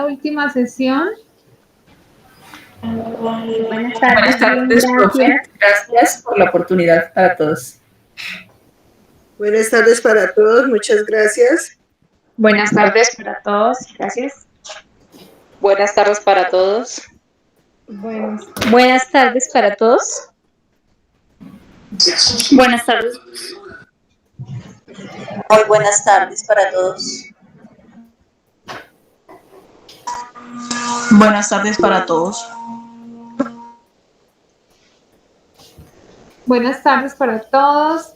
la última sesión. Buenas Buenas tardes, profe. Gracias por la oportunidad para todos. Buenas tardes para todos, muchas gracias. Buenas tardes para todos, gracias. Buenas tardes para todos. Buenas tardes para todos. Buenas tardes. Muy buenas tardes para todos. Buenas tardes para todos. Buenas tardes para todos.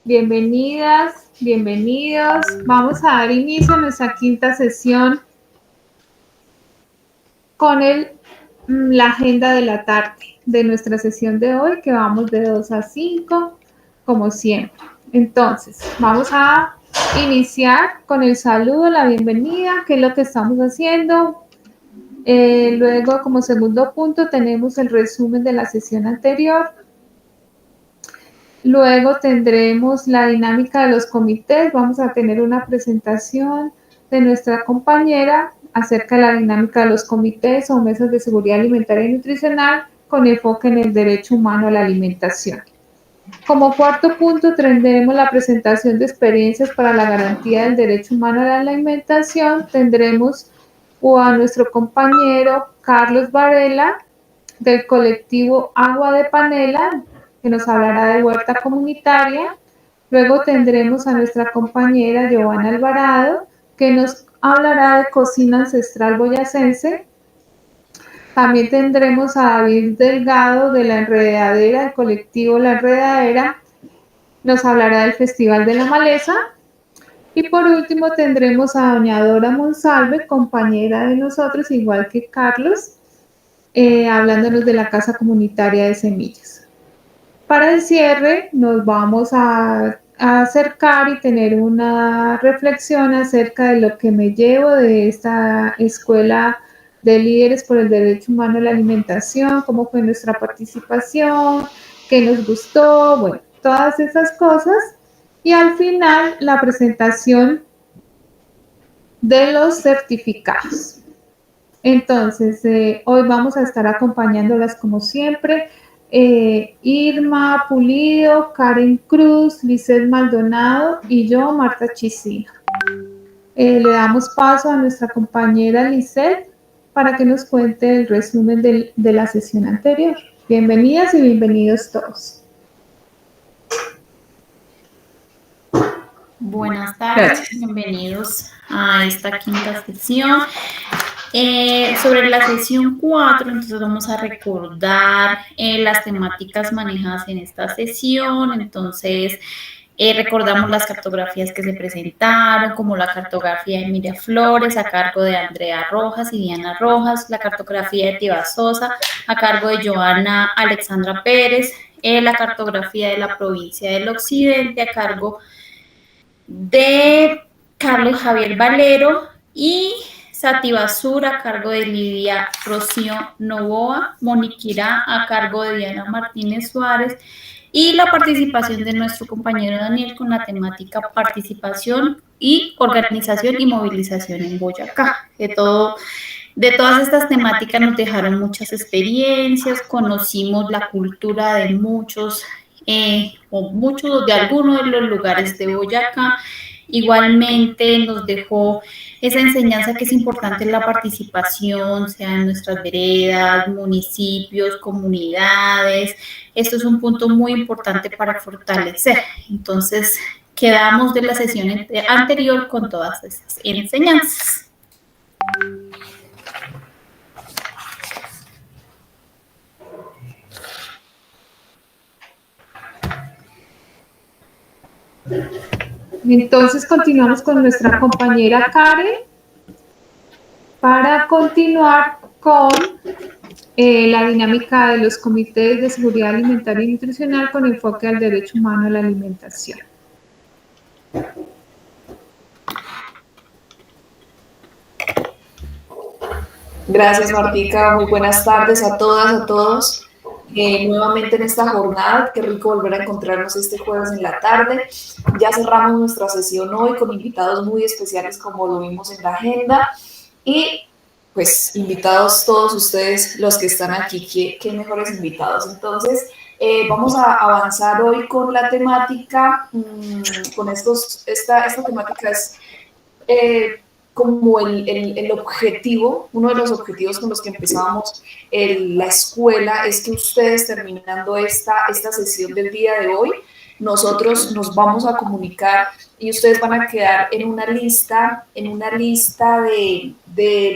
Bienvenidas, bienvenidos. Vamos a dar inicio a nuestra quinta sesión con la agenda de la tarde de nuestra sesión de hoy, que vamos de 2 a 5, como siempre. Entonces, vamos a iniciar con el saludo, la bienvenida, que es lo que estamos haciendo. Luego, como segundo punto, tenemos el resumen de la sesión anterior. Luego tendremos la dinámica de los comités. Vamos a tener una presentación de nuestra compañera acerca de la dinámica de los comités o mesas de seguridad alimentaria y nutricional con enfoque en el derecho humano a la alimentación. Como cuarto punto tendremos la presentación de experiencias para la garantía del derecho humano a la alimentación. Tendremos a nuestro compañero Carlos Varela del colectivo Agua de Panela, que nos hablará de huerta comunitaria. Luego tendremos a nuestra compañera Giovanna Alvarado, que nos hablará de cocina ancestral boyacense. También tendremos a David Delgado de La Enredadera, del colectivo La Enredadera, nos hablará del Festival de la Maleza. Y por último tendremos a doña Dora Monsalve, compañera de nosotros, igual que Carlos, hablándonos de la Casa Comunitaria de Semillas. Para el cierre nos vamos a acercar y tener una reflexión acerca de lo que me llevo de esta escuela de líderes por el derecho humano a la alimentación, cómo fue nuestra participación, qué nos gustó, bueno, todas esas cosas. Y al final la presentación de los certificados. Entonces, hoy vamos a estar acompañándolas como siempre. Irma Pulido, Karen Cruz, Lizeth Maldonado y yo, Marta Chisino. Le damos paso a nuestra compañera Lizeth para que nos cuente el resumen de la sesión anterior. Bienvenidas y bienvenidos todos. Buenas tardes, bienvenidos a esta quinta sesión. Sobre la sesión 4, entonces vamos a recordar las temáticas manejadas en esta sesión. Entonces, recordamos las cartografías que se presentaron, como la cartografía de Miraflores a cargo de Andrea Rojas y Diana Rojas, la cartografía de Tibasosa a cargo de Joana Alexandra Pérez, la cartografía de la provincia del Occidente a cargo de Carlos Javier Valero y Sativasura a cargo de Lidia Rocío Novoa, Moniquirá a cargo de Diana Martínez Suárez y la participación de nuestro compañero Daniel con la temática participación y organización y movilización en Boyacá. De todas estas temáticas nos dejaron muchas experiencias, conocimos la cultura de muchos de algunos de los lugares de Boyacá. Igualmente nos dejó esa enseñanza que es importante la participación, sea en nuestras veredas, municipios, comunidades. Esto es un punto muy importante para fortalecer. Entonces, quedamos de la sesión anterior con todas esas enseñanzas. Entonces continuamos con nuestra compañera Karen para continuar con la dinámica de los comités de seguridad alimentaria y nutricional con enfoque al derecho humano a la alimentación. Gracias, Martica. Muy buenas tardes a todas, a todos. Nuevamente en esta jornada, qué rico volver a encontrarnos este jueves en la tarde. Ya cerramos nuestra sesión hoy con invitados muy especiales como lo vimos en la agenda y pues invitados todos ustedes los que están aquí, qué mejores invitados. Entonces, vamos a avanzar hoy con la temática, esta temática es como el objetivo, uno de los objetivos con los que empezábamos la escuela es que ustedes terminando esta sesión del día de hoy, nosotros nos vamos a comunicar y ustedes van a quedar en una lista de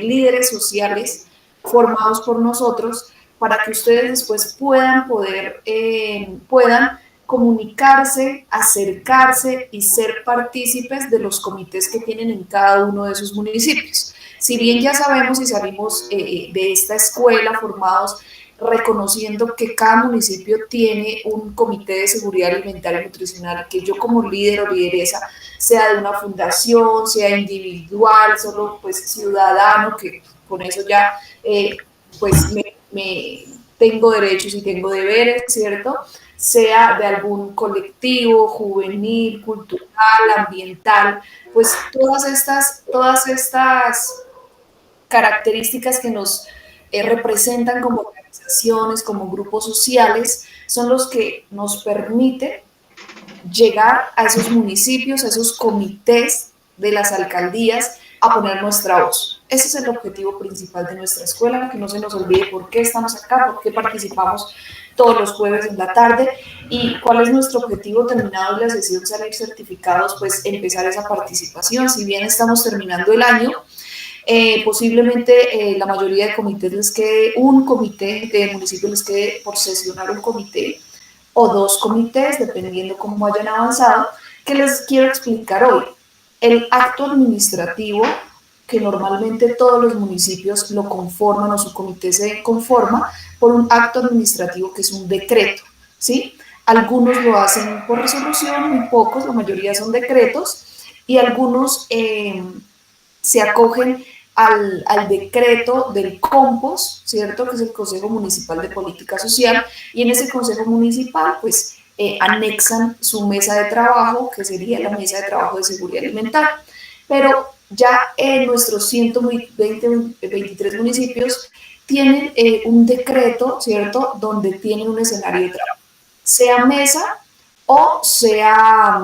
líderes sociales formados por nosotros para que ustedes después puedan comunicarse, acercarse y ser partícipes de los comités que tienen en cada uno de sus municipios. Si bien ya sabemos y salimos de esta escuela formados reconociendo que cada municipio tiene un comité de seguridad alimentaria y nutricional, que yo como líder o lideresa, sea de una fundación, sea individual, solo pues ciudadano, que con eso ya pues me tengo derechos y tengo deberes, ¿cierto?, sea de algún colectivo, juvenil, cultural, ambiental, pues todas estas características que nos representan como organizaciones, como grupos sociales, son los que nos permiten llegar a esos municipios, a esos comités de las alcaldías, a poner nuestra voz. Ese es el objetivo principal de nuestra escuela, que no se nos olvide por qué estamos acá, por qué participamos todos los jueves en la tarde y cuál es nuestro objetivo terminado la sesión, salir certificados, pues empezar esa participación. Si bien estamos terminando el año, posiblemente la mayoría de comités les quede un comité, de municipios les quede por sesionar un comité o dos comités, dependiendo cómo hayan avanzado, que les quiero explicar hoy. El acto administrativo, que normalmente todos los municipios lo conforman o su comité se conforma por un acto administrativo que es un decreto, ¿sí? Algunos lo hacen por resolución, muy pocos, la mayoría son decretos, y algunos se acogen al decreto del COMPOS, ¿cierto?, que es el Consejo Municipal de Política Social, y en ese Consejo Municipal, pues, anexan su mesa de trabajo, que sería la mesa de trabajo de seguridad alimentaria. Pero ya en nuestros 123 municipios tienen un decreto, ¿cierto?, donde tienen un escenario de trabajo, sea mesa o sea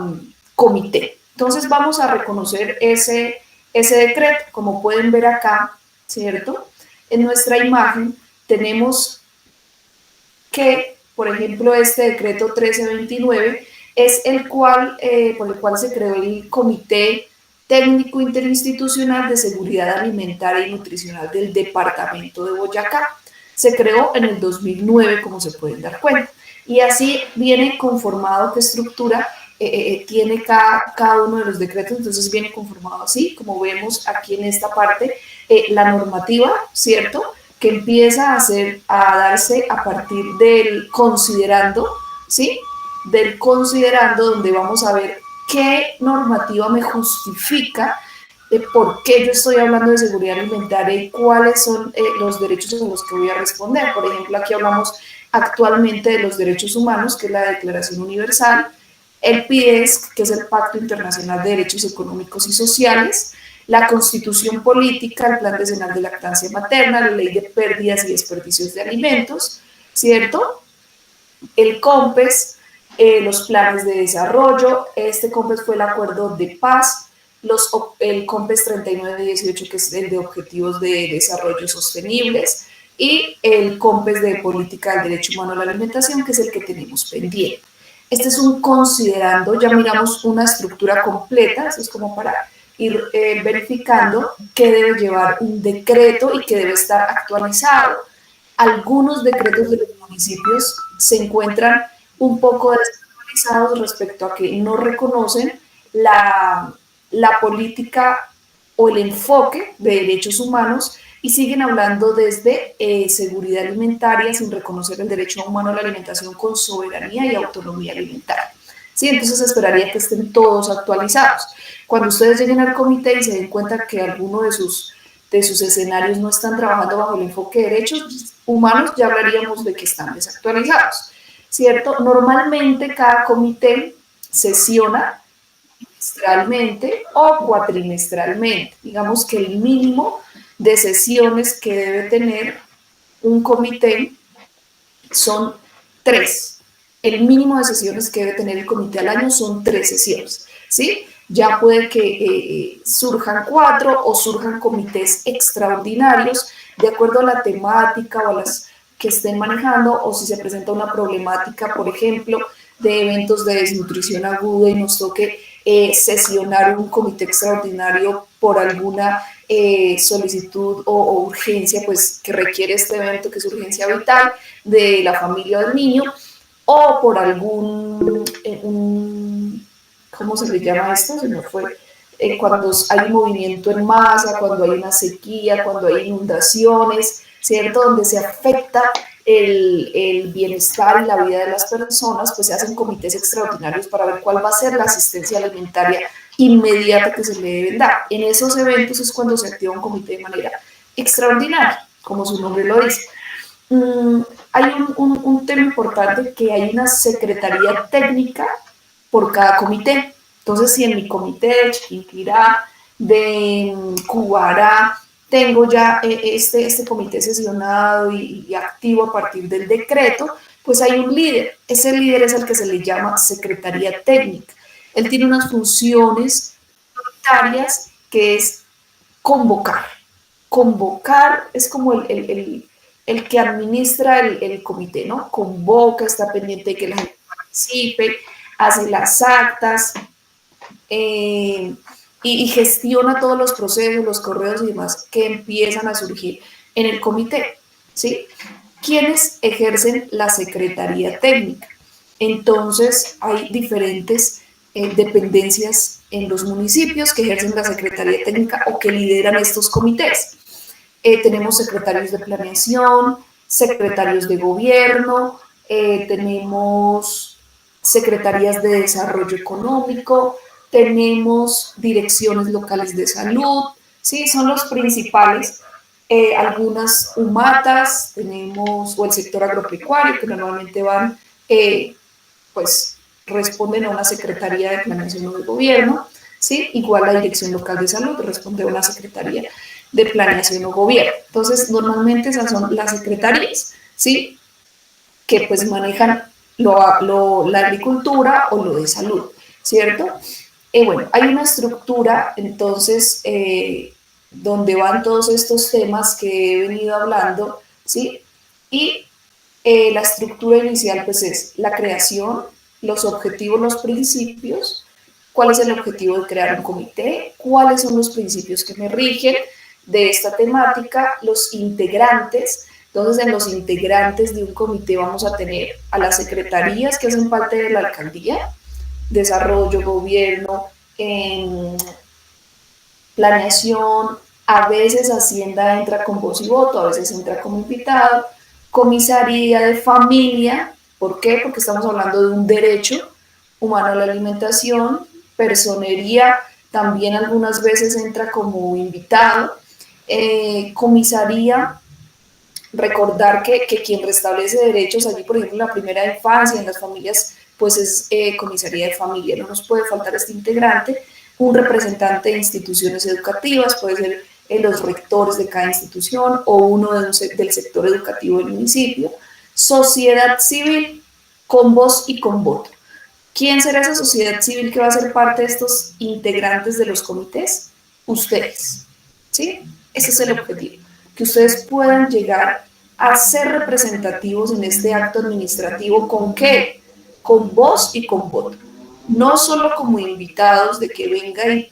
comité. Entonces vamos a reconocer ese decreto, como pueden ver acá, ¿cierto? En nuestra imagen tenemos que, por ejemplo, este decreto 1329 es por el cual se creó el Comité Técnico Interinstitucional de Seguridad Alimentaria y Nutricional del Departamento de Boyacá. Se creó en el 2009, como se pueden dar cuenta. Y así viene conformado, qué estructura tiene cada uno de los decretos. Entonces viene conformado así, como vemos aquí en esta parte, la normativa, ¿cierto?, que empieza a darse a partir del considerando, ¿sí?, del considerando, donde vamos a ver qué normativa me justifica de por qué yo estoy hablando de seguridad alimentaria y cuáles son los derechos a los que voy a responder. Por ejemplo, aquí hablamos actualmente de los derechos humanos, que es la Declaración Universal, el PIDES, que es el Pacto Internacional de Derechos Económicos y Sociales, la Constitución Política, el Plan Decenal de Lactancia Materna, la Ley de Pérdidas y Desperdicios de Alimentos, ¿cierto?, el COMPES, los planes de desarrollo. Este COMPES fue el acuerdo de paz, el COMPES 3918, que es el de objetivos de desarrollo sostenibles, y el COMPES de política del derecho humano a la alimentación, que es el que tenemos pendiente. Este es un considerando, ya miramos una estructura completa, eso es como para ir verificando qué debe llevar un decreto y que debe estar actualizado. Algunos decretos de los municipios se encuentran un poco desactualizados respecto a que no reconocen la política o el enfoque de derechos humanos y siguen hablando desde seguridad alimentaria sin reconocer el derecho humano a la alimentación con soberanía y autonomía alimentaria. Sí, entonces esperaría que estén todos actualizados. Cuando ustedes lleguen al comité y se den cuenta que alguno de sus escenarios no están trabajando bajo el enfoque de derechos humanos, ya hablaríamos de que están desactualizados, ¿cierto? Normalmente cada comité sesiona trimestralmente o cuatrimestralmente. Digamos que el mínimo de sesiones que debe tener un comité son 3. El mínimo de sesiones que debe tener el comité al año son 3 sesiones, ¿sí? Ya puede que surjan 4 o surjan comités extraordinarios de acuerdo a la temática o a las que estén manejando, o si se presenta una problemática, por ejemplo, de eventos de desnutrición aguda y nos toque sesionar un comité extraordinario por alguna solicitud o urgencia pues, que requiere este evento, que es urgencia vital de la familia o del niño, o por algún, ¿cómo se le llama esto? Se me fue. Cuando hay un movimiento en masa, cuando hay una sequía, cuando hay inundaciones, ¿cierto? Donde se afecta el bienestar y la vida de las personas, pues se hacen comités extraordinarios para ver cuál va a ser la asistencia alimentaria inmediata que se le debe dar. En esos eventos es cuando se activa un comité de manera extraordinaria, como su nombre lo dice. Hay un tema importante, que hay una secretaría técnica por cada comité. Entonces, si en mi comité de Chiquinquirá, de Cubará, tengo ya este comité sesionado y activo a partir del decreto, pues hay un líder. Ese líder es el que se le llama secretaría técnica. Él tiene unas funciones prioritarias que es convocar. Convocar es como el que administra el comité, ¿no? Convoca, está pendiente de que la gente participe, hace las actas y gestiona todos los procesos, los correos y demás que empiezan a surgir en el comité, ¿sí? ¿Quiénes ejercen la secretaría técnica? Entonces, hay diferentes dependencias en los municipios que ejercen la secretaría técnica o que lideran estos comités. Tenemos secretarios de planeación, secretarios de gobierno, tenemos secretarías de desarrollo económico, tenemos direcciones locales de salud, ¿sí? Son los principales. Algunas humatas, tenemos, o el sector agropecuario, que normalmente van, pues responden a una secretaría de planeación o de gobierno, ¿sí? Igual la dirección local de salud responde a una secretaría de planeación o gobierno. Entonces, normalmente esas son las secretarías, ¿sí? Que pues manejan la agricultura o lo de salud, ¿cierto? Bueno, hay una estructura, entonces, donde van todos estos temas que he venido hablando, ¿sí? Y la estructura inicial, pues, es la creación, los objetivos, los principios, cuál es el objetivo de crear un comité, cuáles son los principios que me rigen de esta temática, los integrantes. Entonces, en los integrantes de un comité vamos a tener a las secretarías que hacen parte de la alcaldía, desarrollo, gobierno, planeación, a veces Hacienda entra con voz y voto, a veces entra como invitado, comisaría de familia. ¿Por qué? Porque estamos hablando de un derecho humano a la alimentación. Personería también algunas veces entra como invitado. Comisaría, recordar que quien restablece derechos allí, por ejemplo, en la primera infancia, en las familias, pues es comisaría de familia. No nos puede faltar este integrante. Un representante de instituciones educativas, puede ser los rectores de cada institución o uno del sector educativo del municipio. Sociedad civil con voz y con voto. ¿Quién será esa sociedad civil que va a ser parte de estos integrantes de los comités? Ustedes, ¿sí? Ese es el objetivo, que ustedes puedan llegar a ser representativos en este acto administrativo. ¿Con qué? Con voz y con voto. No solo como invitados de que venga y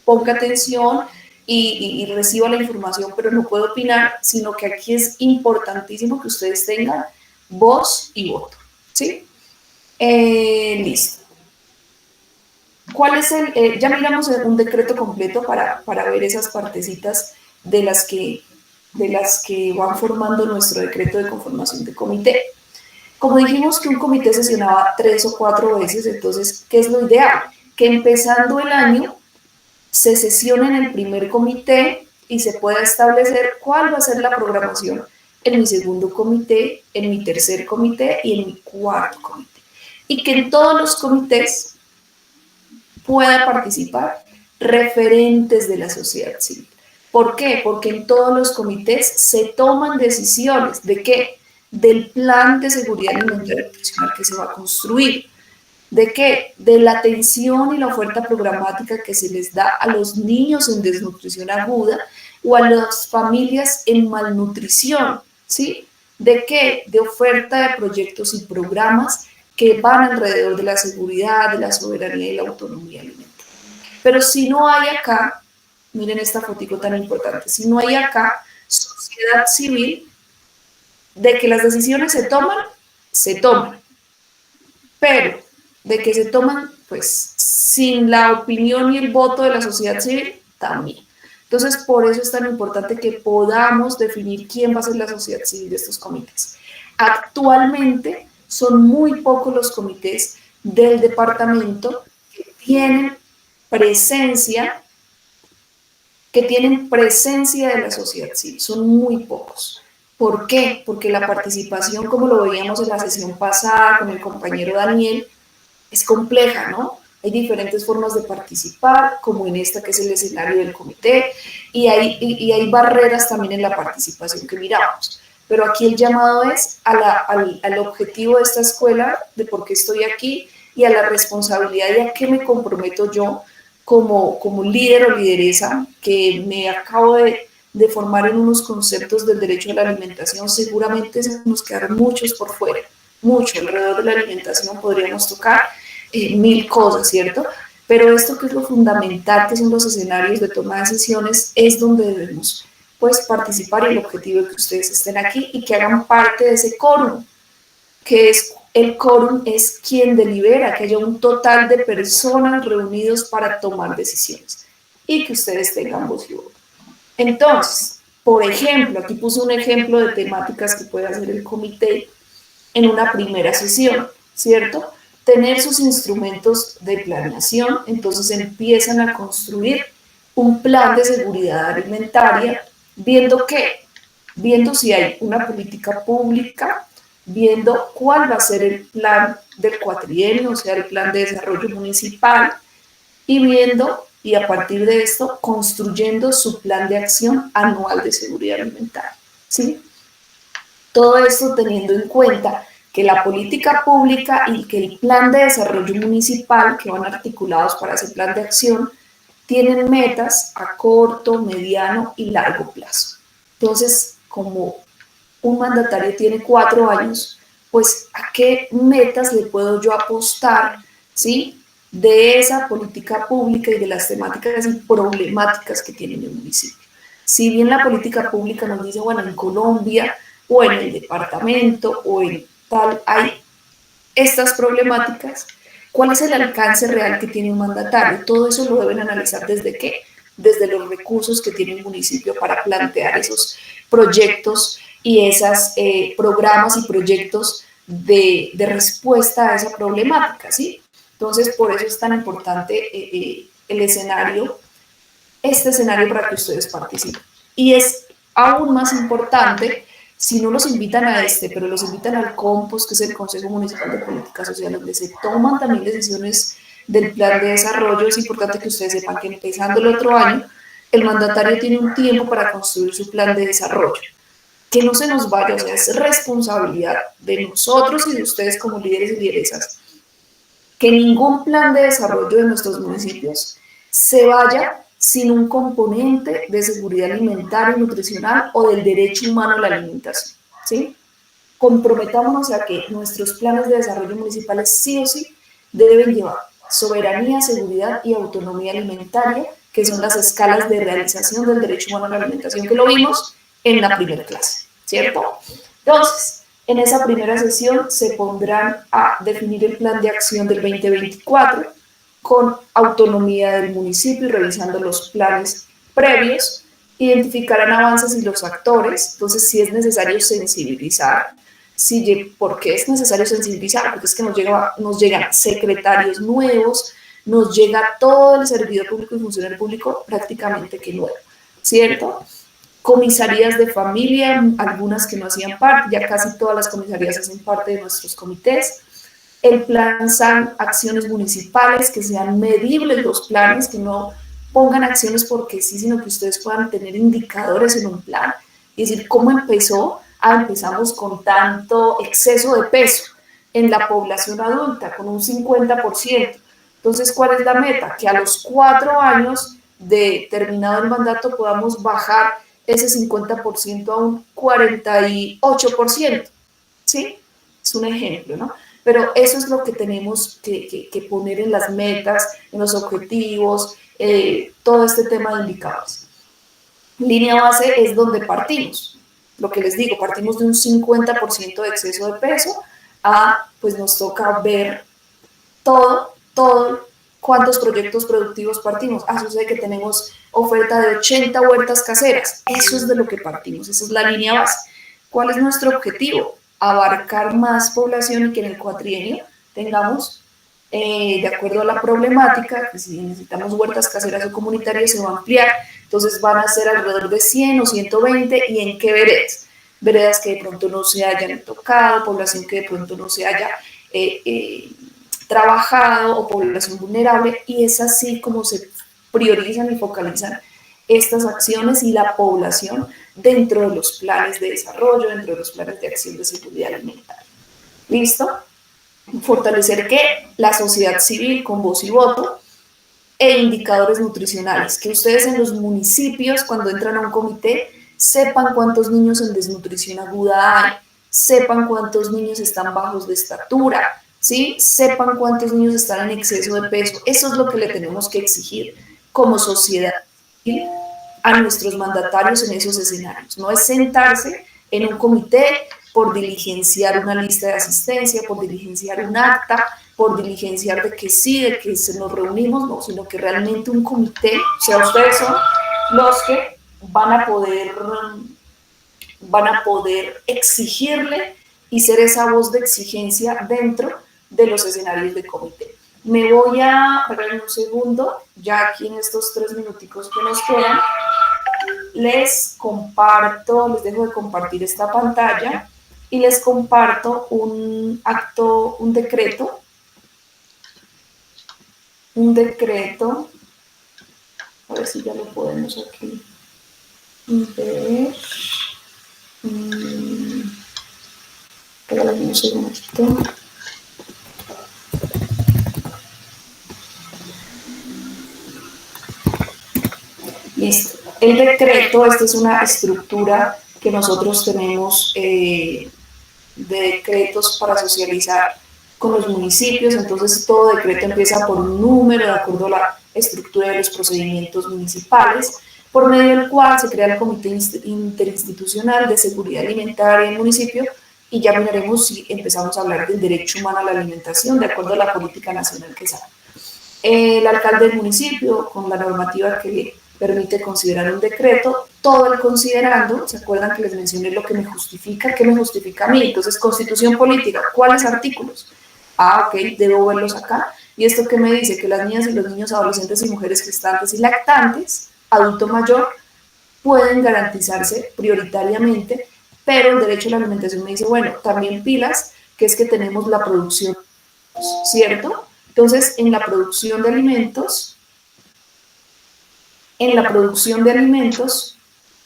ponga atención y reciba la información, pero no puede opinar, sino que aquí es importantísimo que ustedes tengan voz y voto, ¿sí? Listo. ¿Cuál es ya miramos un decreto completo para ver esas partecitas de las que van formando nuestro decreto de conformación de comité. Como dijimos que un comité sesionaba 3 o 4 veces, entonces, ¿qué es lo ideal? Que empezando el año se sesione en el primer comité y se pueda establecer cuál va a ser la programación en mi segundo comité, en mi tercer comité y en mi cuarto comité. Y que en todos los comités pueda participar referentes de la sociedad civil. ¿Por qué? Porque en todos los comités se toman decisiones. ¿De qué? Del plan de seguridad alimentaria y nutricional que se va a construir. ¿De qué? De la atención y la oferta programática que se les da a los niños en desnutrición aguda o a las familias en malnutrición, ¿sí? ¿De qué? De oferta de proyectos y programas que van alrededor de la seguridad, de la soberanía y la autonomía alimentaria. Pero si no hay acá, miren esta fotico tan importante, si no hay acá sociedad civil, de que las decisiones se toman, pero de que se toman, pues, sin la opinión y el voto de la sociedad civil, también. Entonces, por eso es tan importante que podamos definir quién va a ser la sociedad civil de estos comités. Actualmente son muy pocos los comités del departamento que tienen presencia de la sociedad civil, son muy pocos. ¿Por qué? Porque la participación, como lo veíamos en la sesión pasada con el compañero Daniel, es compleja, ¿no? Hay diferentes formas de participar, como en esta que es el escenario del comité, y hay barreras también en la participación que miramos. Pero aquí el llamado es al objetivo de esta escuela, de por qué estoy aquí, y a la responsabilidad y a qué me comprometo yo como líder o lideresa, que me acabo de formar en unos conceptos del derecho a la alimentación. Seguramente se nos quedaron muchos por fuera, mucho alrededor de la alimentación podríamos tocar mil cosas, ¿cierto? Pero esto que es lo fundamental, que son los escenarios de toma de decisiones, es donde debemos, pues, participar, y el objetivo es que ustedes estén aquí y que hagan parte de ese quórum, que es el quórum es quien delibera, que haya un total de personas reunidos para tomar decisiones y que ustedes tengan voz y voto. Entonces, por ejemplo, aquí puse un ejemplo de temáticas que puede hacer el comité en una primera sesión, ¿cierto? Tener sus instrumentos de planeación, entonces empiezan a construir un plan de seguridad alimentaria, viendo si hay una política pública, viendo cuál va a ser el plan del cuatrienio, o sea, el plan de desarrollo municipal, y a partir de esto, construyendo su plan de acción anual de seguridad alimentaria, ¿sí? Todo esto teniendo en cuenta que la política pública y que el plan de desarrollo municipal, que van articulados para ese plan de acción, tienen metas a corto, mediano y largo plazo. Entonces, como un mandatario tiene 4 años, pues ¿a qué metas le puedo yo apostar, ¿sí?, de esa política pública y de las temáticas y problemáticas que tiene el municipio? Si bien la política pública nos dice, bueno, en Colombia o en el departamento o en tal hay estas problemáticas, ¿cuál es el alcance real que tiene un mandatario? Todo eso lo deben analizar ¿desde qué? Desde los recursos que tiene el municipio para plantear esos proyectos y esos programas y proyectos de respuesta a esa problemática, ¿sí? Entonces, por eso es tan importante el escenario, este escenario para que ustedes participen. Y es aún más importante si no los invitan a pero los invitan al COMPOS, que es el Consejo Municipal de Política Social, donde se toman también decisiones del plan de desarrollo. Es importante que ustedes sepan que empezando el otro año, el mandatario tiene un tiempo para construir su plan de desarrollo. Que no se nos vaya, o sea, es responsabilidad de nosotros y de ustedes como líderes y lideresas, que ningún plan de desarrollo de nuestros municipios se vaya sin un componente de seguridad alimentaria y nutricional o del derecho humano a la alimentación, ¿sí? Comprometámonos a que nuestros planes de desarrollo municipales sí o sí deben llevar soberanía, seguridad y autonomía alimentaria, que son las escalas de realización del derecho humano a la alimentación que lo vimos en la primera clase, ¿cierto? Entonces, en esa primera sesión se pondrán a definir el plan de acción del 2024 con autonomía del municipio y revisando los planes previos, identificarán avances y los actores. Entonces, si es necesario sensibilizar, ¿por qué es necesario sensibilizar? Porque es que nos llegan secretarios nuevos, nos llega todo el servidor público y funcionario público prácticamente que nuevo, ¿cierto? Comisarías de familia, algunas que no hacían parte, ya casi todas las comisarías hacen parte de nuestros comités. El plan SAN, acciones municipales, que sean medibles los planes, que no pongan acciones porque sí, sino que ustedes puedan tener indicadores en un plan y decir cómo empezó. Empezamos con tanto exceso de peso en la población adulta, con un 50%. Entonces, ¿cuál es la meta? Que a los 4 años de terminado el mandato podamos bajar ese 50% a un 48%. ¿Sí? Es un ejemplo, ¿no? Pero eso es lo que tenemos que poner en las metas, en los objetivos, todo este tema de indicadores. Línea base es donde partimos. Lo que les digo, partimos de un 50% de exceso de peso pues nos toca ver todo, cuántos proyectos productivos partimos. Sucede que tenemos oferta de 80 huertas caseras. Eso es de lo que partimos, esa es la línea base. ¿Cuál es nuestro objetivo? Abarcar más población y que en el cuatrienio tengamos, de acuerdo a la problemática, que si necesitamos huertas caseras o comunitarias se va a ampliar, entonces van a ser alrededor de 100 o 120, ¿y en qué veredas? Veredas que de pronto no se hayan tocado, población que de pronto no se haya trabajado o población vulnerable, y es así como se priorizan y focalizan estas acciones y la población dentro de los planes de desarrollo, dentro de los planes de acción de seguridad alimentaria. ¿Listo? Fortalecer ¿qué? La sociedad civil con voz y voto e indicadores nutricionales, que ustedes en los municipios cuando entran a un comité sepan cuántos niños en desnutrición aguda hay, sepan cuántos niños están bajos de estatura, ¿sí? Sepan cuántos niños están en exceso de peso. Eso es lo que le tenemos que exigir como sociedad, ¿sí?, a nuestros mandatarios en esos escenarios. No es sentarse en un comité por diligenciar una lista de asistencia, por diligenciar un acta, por diligenciar de que sí, de que nos reunimos, no, sino que realmente un comité, o sea, ustedes son los que van a poder exigirle y ser esa voz de exigencia dentro de los escenarios de comité. Me voy a ver un segundo, ya aquí en estos 3 minuticos que nos quedan, les dejo de compartir esta pantalla y les comparto un decreto, a ver si ya lo podemos aquí ver, espérame un segundito. Listo. El decreto, esta es una estructura que nosotros tenemos de decretos para socializar con los municipios. Entonces todo decreto empieza por un número de acuerdo a la estructura de los procedimientos municipales, por medio del cual se crea el Comité Interinstitucional de Seguridad Alimentaria en el municipio, y ya miraremos si empezamos a hablar del derecho humano a la alimentación de acuerdo a la política nacional que sale. El alcalde del municipio, con la normativa que permite considerar un decreto, todo el considerando, ¿se acuerdan que les mencioné lo que me justifica? ¿Qué me justifica a mí? Entonces, constitución política, ¿cuáles artículos? Ok, debo verlos acá. ¿Y esto qué me dice? Que las niñas y los niños, adolescentes y mujeres gestantes y lactantes, adulto mayor, pueden garantizarse prioritariamente, pero el derecho a la alimentación me dice, bueno, también pilas, que es que tenemos la producción, ¿cierto? Entonces, en la producción de alimentos,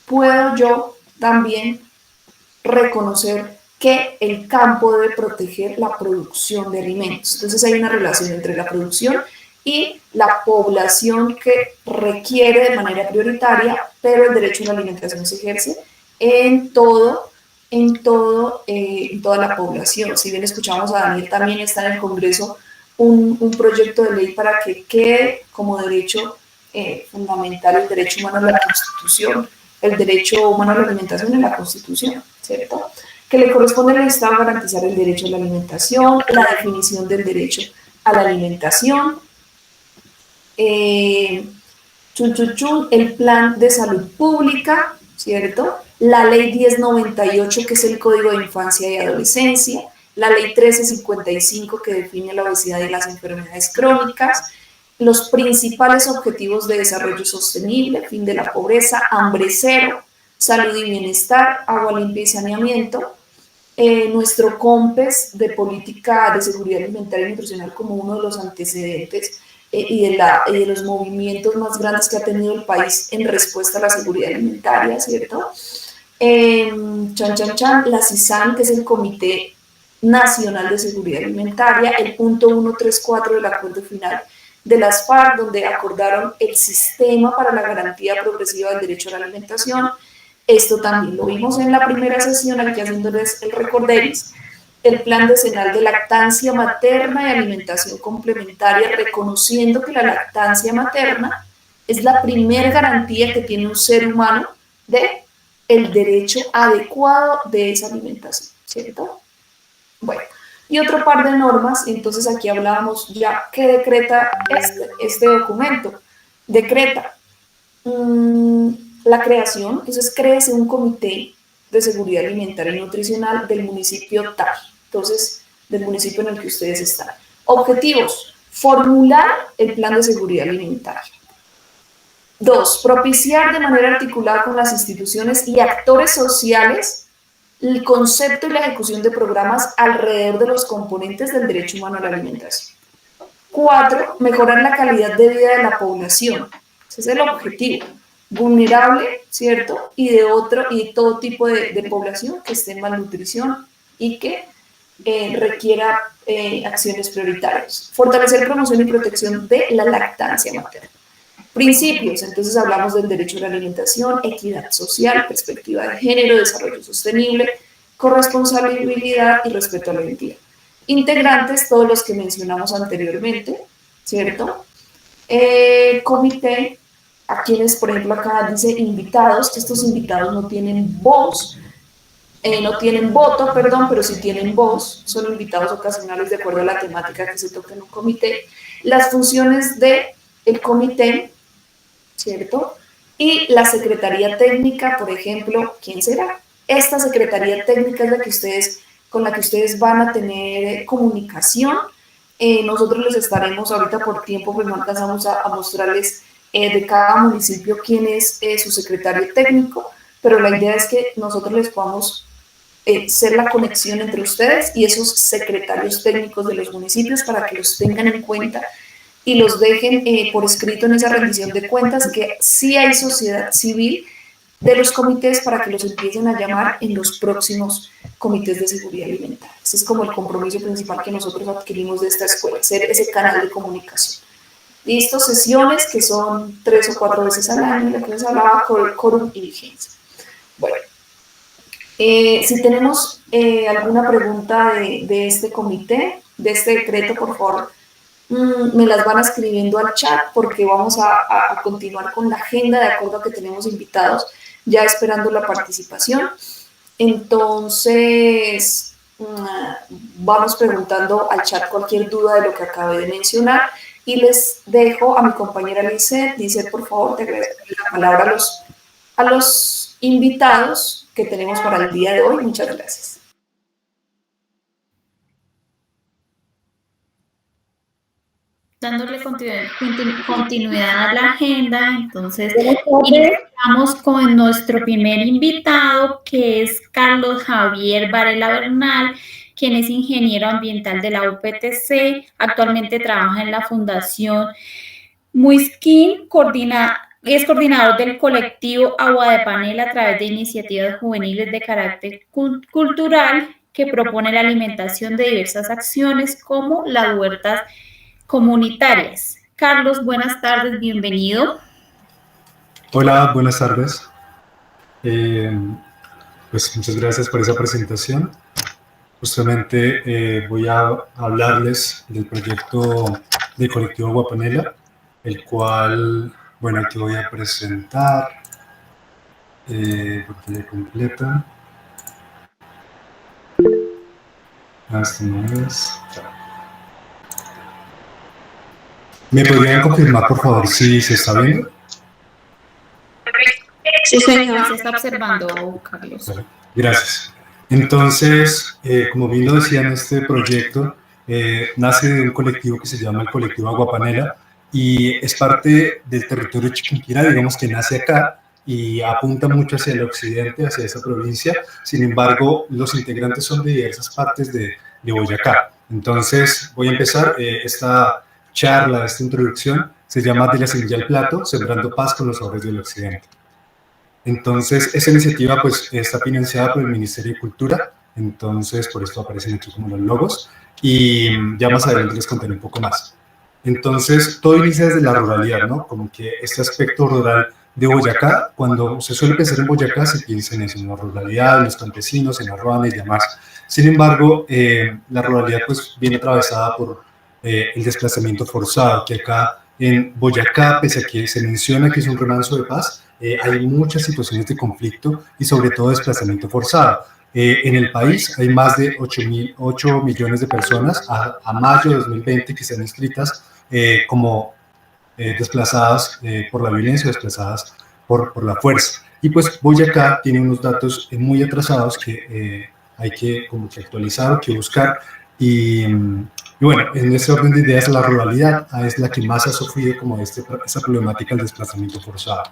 puedo yo también reconocer que el campo debe proteger la producción de alimentos. Entonces hay una relación entre la producción y la población que requiere de manera prioritaria, pero el derecho a la alimentación se ejerce en toda la población. Si bien escuchamos a Daniel, también está en el Congreso un proyecto de ley para que quede como derecho fundamental el derecho humano a la Constitución, el derecho humano a la alimentación en la Constitución, ¿cierto? Que le corresponde al Estado garantizar el derecho a la alimentación, la definición del derecho a la alimentación, el plan de salud pública, ¿cierto? La ley 1098, que es el Código de Infancia y Adolescencia, la ley 1355, que define la obesidad y las enfermedades crónicas, los principales objetivos de desarrollo sostenible, fin de la pobreza, hambre cero, salud y bienestar, agua limpia y saneamiento, nuestro COMPES de política de seguridad alimentaria y nutricional como uno de los antecedentes y de los movimientos más grandes que ha tenido el país en respuesta a la seguridad alimentaria, ¿cierto? La CISAN, que es el Comité Nacional de Seguridad Alimentaria, el punto 134 del acuerdo final de las FARC, donde acordaron el sistema para la garantía progresiva del derecho a la alimentación. Esto también lo vimos en la primera sesión, aquí haciéndoles el recorderis. El plan decenal de lactancia materna y alimentación complementaria, reconociendo que la lactancia materna es la primera garantía que tiene un ser humano de el derecho adecuado de esa alimentación, ¿cierto? Bueno, y otro par de normas, entonces aquí hablábamos ya qué decreta este documento. Decreta la creación, entonces créese un comité de seguridad alimentaria y nutricional del municipio tal, entonces del municipio en el que ustedes están. Objetivos: formular el plan de seguridad alimentaria. 2. Propiciar de manera articulada con las instituciones y actores sociales el concepto y la ejecución de programas alrededor de los componentes del derecho humano a la alimentación. 4. Mejorar la calidad de vida de la población. Ese es el objetivo. Vulnerable, ¿cierto? Y de todo tipo de población que esté en malnutrición y que requiera acciones prioritarias. Fortalecer promoción y protección de la lactancia materna. Principios, entonces hablamos del derecho a la alimentación, equidad social, perspectiva de género, desarrollo sostenible, corresponsabilidad y respeto a la identidad. Integrantes, todos los que mencionamos anteriormente, ¿cierto? Comité, a quienes, por ejemplo, acá dice invitados, que estos invitados no tienen voz, no tienen voto, perdón, pero sí tienen voz, son invitados ocasionales de acuerdo a la temática que se toca en un comité. Las funciones del comité, ¿cierto? Y la secretaría técnica, por ejemplo, ¿quién será? Esta secretaría técnica es la que con la que ustedes van a tener comunicación. Nosotros les estaremos ahorita por tiempo, pues no alcanzamos a mostrarles de cada municipio quién es su secretario técnico, pero la idea es que nosotros les podamos ser la conexión entre ustedes y esos secretarios técnicos de los municipios para que los tengan en cuenta y los dejen por escrito en esa rendición de cuentas, que sí hay sociedad civil de los comités para que los empiecen a llamar en los próximos comités de seguridad alimentaria. Ese es como el compromiso principal que nosotros adquirimos de esta escuela, ser ese canal de comunicación. Listo, sesiones que son 3 o 4 veces al año, lo que les hablaba, quórum y vigencia. Bueno, si tenemos alguna pregunta de este comité, de este decreto, por favor, me las van escribiendo al chat porque vamos a continuar con la agenda de acuerdo a que tenemos invitados, ya esperando la participación. Entonces, vamos preguntando al chat cualquier duda de lo que acabé de mencionar y les dejo a mi compañera Lizeth. Lizeth, por favor, te agradezco la palabra a los invitados que tenemos para el día de hoy. Muchas gracias. Dándole continuidad a la agenda, entonces iniciamos con nuestro primer invitado, que es Carlos Javier Varela Bernal, quien es ingeniero ambiental de la UPTC, actualmente trabaja en la Fundación Muisquín, es coordinador del colectivo Agua de Panela a través de iniciativas juveniles de carácter cultural que propone la alimentación de diversas acciones como las huertas comunitarias. Carlos, buenas tardes, bienvenido. Hola, buenas tardes. Pues muchas gracias por esa presentación. Justamente voy a hablarles del proyecto del colectivo Agua Panela, el cual, bueno, aquí voy a presentar pantalla completa. Esto no es. ¿Me podrían confirmar, por favor, si se está viendo? Sí, señor, se está observando, Carlos. Vale, gracias. Entonces, como bien lo decían, este proyecto nace de un colectivo que se llama el colectivo Agua Panela y es parte del territorio Chiquinquirá, digamos que nace acá y apunta mucho hacia el occidente, hacia esa provincia. Sin embargo, los integrantes son de diversas partes de Boyacá. Entonces, voy a empezar. Esta charla, esta introducción, se llama De la semilla al plato, sembrando paz con los sabores del occidente. Entonces, esa iniciativa pues está financiada por el Ministerio de Cultura, entonces por esto aparecen aquí como los logos, y ya más adelante les contaré un poco más. Entonces, todo inicia desde la ruralidad, ¿no? Como que este aspecto rural de Boyacá, cuando se suele pensar en Boyacá, se piensa en eso, en la ruralidad, en los campesinos, en la ruana y demás. Sin embargo, la ruralidad pues viene atravesada por el desplazamiento forzado, que acá en Boyacá, pese a que se menciona que es un remanso de paz, hay muchas situaciones de conflicto y sobre todo desplazamiento forzado. En el país hay más de 8 millones de personas a mayo de 2020 que están inscritas como desplazadas por la violencia, desplazadas por la fuerza. Y pues Boyacá tiene unos datos muy atrasados que hay que como que actualizar o que buscar. Y bueno, en ese orden de ideas, la ruralidad es la que más ha sufrido como esta problemática del desplazamiento forzado.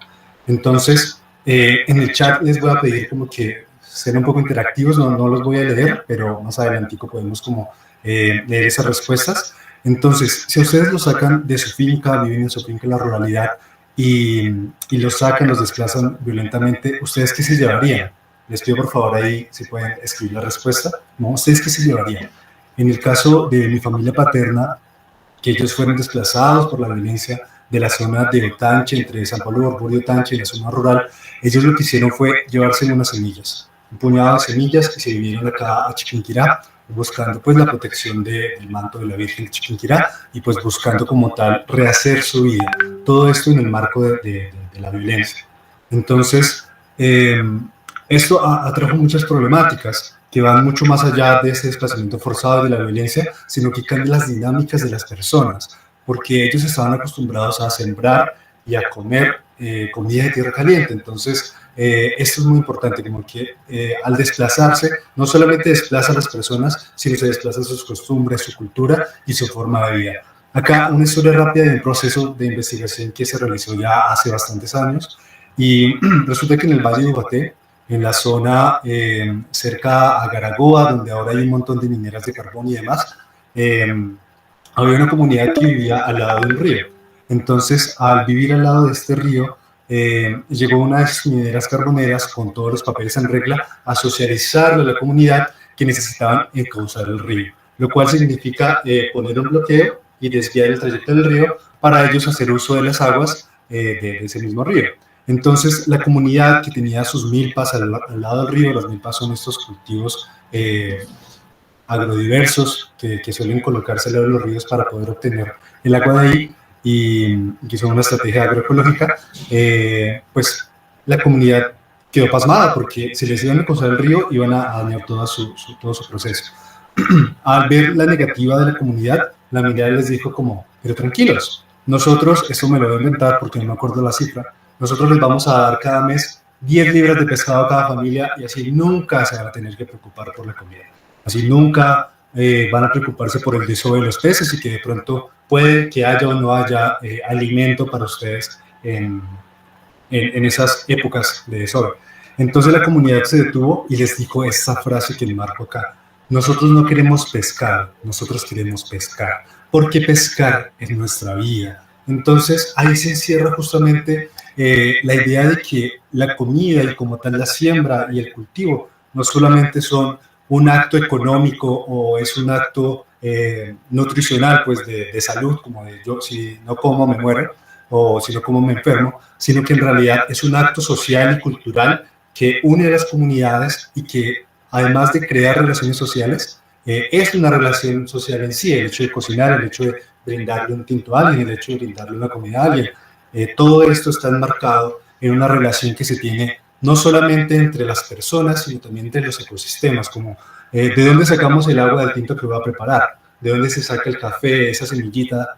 Entonces, en el chat les voy a pedir como que sean un poco interactivos, no los voy a leer, pero más adelantico podemos como leer esas respuestas. Entonces, si ustedes lo sacan de su finca, viven en su finca en la ruralidad y los sacan, los desplazan violentamente, ¿ustedes qué se llevarían? Les pido por favor ahí si pueden escribir la respuesta. ¿No? ¿Ustedes qué se llevarían? En el caso de mi familia paterna, que ellos fueron desplazados por la violencia de la zona de Otanche, entre San Pablo de Borborio y Otanche, y la zona rural, ellos lo que hicieron fue llevarse unas semillas, un puñado de semillas, y se vinieron acá a Chiquinquirá, buscando pues la protección del manto de la Virgen de Chiquinquirá, y pues buscando como tal rehacer su vida. Todo esto en el marco de la violencia. Entonces, esto atrajo muchas problemáticas que van mucho más allá de ese desplazamiento forzado de la violencia, sino que cambian las dinámicas de las personas, porque ellos estaban acostumbrados a sembrar y a comer comida de tierra caliente. Entonces, esto es muy importante, como que al desplazarse, no solamente desplaza a las personas, sino se desplaza sus costumbres, su cultura y su forma de vida. Acá una historia rápida de un proceso de investigación que se realizó ya hace bastantes años, y resulta que en el Valle de Ubaté, en la zona cerca a Garagoa, donde ahora hay un montón de mineras de carbón y demás, había una comunidad que vivía al lado del río. Entonces, al vivir al lado de este río, llegó una de esas mineras carboneras con todos los papeles en regla a socializarle a la comunidad que necesitaban encauzar el río, lo cual significa poner un bloqueo y desviar el trayecto del río para ellos hacer uso de las aguas de ese mismo río. Entonces, la comunidad que tenía sus milpas al lado del río, las milpas son estos cultivos agrodiversos que suelen colocarse al lado de los ríos para poder obtener el agua de ahí, y que son una estrategia agroecológica, pues la comunidad quedó pasmada porque si les iban a cruzar el río iban a dañar todo su proceso. Al ver la negativa de la comunidad, la minera les dijo como, pero tranquilos, nosotros, esto me lo voy a inventar porque no me acuerdo la cifra, nosotros les vamos a dar cada mes 10 libras de pescado a cada familia, y así nunca se van a tener que preocupar por la comida. Así nunca van a preocuparse por el desove de los peces, y que de pronto puede que haya o no haya alimento para ustedes en esas épocas de desove. Entonces la comunidad se detuvo y les dijo esa frase que enmarco acá: nosotros no queremos pescar, nosotros queremos pescar, porque pescar es nuestra vida. Entonces ahí se encierra justamente la idea de que la comida y como tal la siembra y el cultivo no solamente son un acto económico o es un acto nutricional, pues de salud, como de yo si no como me muero o si no como me enfermo, sino que en realidad es un acto social y cultural que une a las comunidades y que además de crear relaciones sociales, es una relación social en sí, el hecho de cocinar, el hecho de brindarle un tinto a alguien, el hecho de brindarle una comida a alguien. Todo esto está enmarcado en una relación que se tiene no solamente entre las personas, sino también entre los ecosistemas, como de dónde sacamos el agua del tinto que voy a preparar, de dónde se saca el café, esa semillita,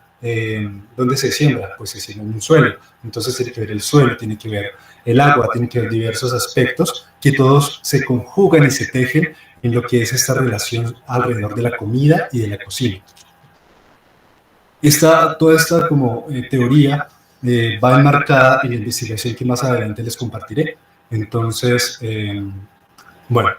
dónde se siembra, pues se siembra en un suelo. Entonces tiene que ver el suelo, tiene que ver el agua, tiene que ver diversos aspectos que todos se conjugan y se tejen en lo que es esta relación alrededor de la comida y de la cocina. Toda esta como teoría va enmarcada en la investigación que más adelante les compartiré. Entonces, bueno,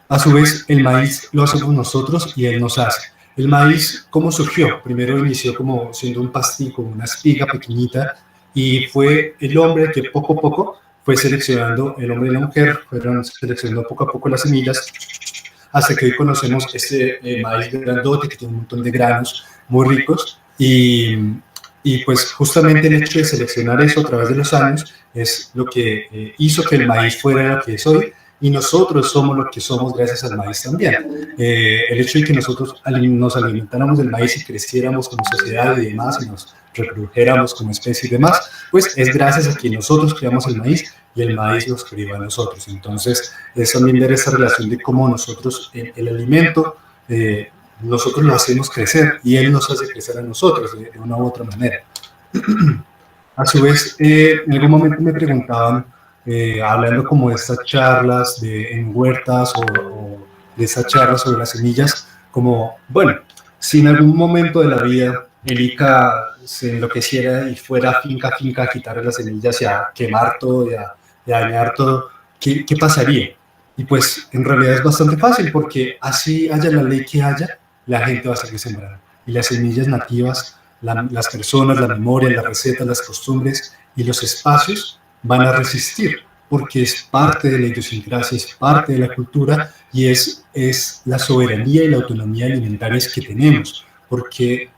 a su vez el maíz lo hacemos nosotros y él nos hace. el maíz, ¿cómo surgió? Primero inició como siendo un pastico, una espiga pequeñita, y fue el hombre que poco a poco fue seleccionando, el hombre y la mujer fueron seleccionando poco a poco las semillas, hasta que hoy conocemos este maíz grandote que tiene un montón de granos muy ricos, y pues justamente el hecho de seleccionar eso a través de los años es lo que hizo que el maíz fuera lo que es hoy, y nosotros somos lo que somos gracias al maíz también. El hecho de que nosotros nos alimentáramos del maíz y creciéramos como sociedad y demás, y nos reprodujéramos como especie y demás, pues es gracias a que nosotros creamos el maíz y el maíz nos crió a nosotros. Entonces es también ver esa relación de cómo nosotros, el alimento, nosotros lo hacemos crecer y él nos hace crecer a nosotros de una u otra manera. A su vez, en algún momento me preguntaban, hablando como de estas charlas en huertas o de estas charlas sobre las semillas, como, bueno, si en algún momento de la vida el ICA se enloqueciera y fuera finca a quitarle las semillas y a quemar todo y a dañar todo, ¿qué pasaría? Y pues en realidad es bastante fácil, porque así haya la ley que haya, la gente va a seguir sembrando. Y las semillas nativas, las personas, la memoria, las recetas, las costumbres y los espacios van a resistir, porque es parte de la idiosincrasia, es parte de la cultura, y es la soberanía y la autonomía alimentaria que tenemos. Porque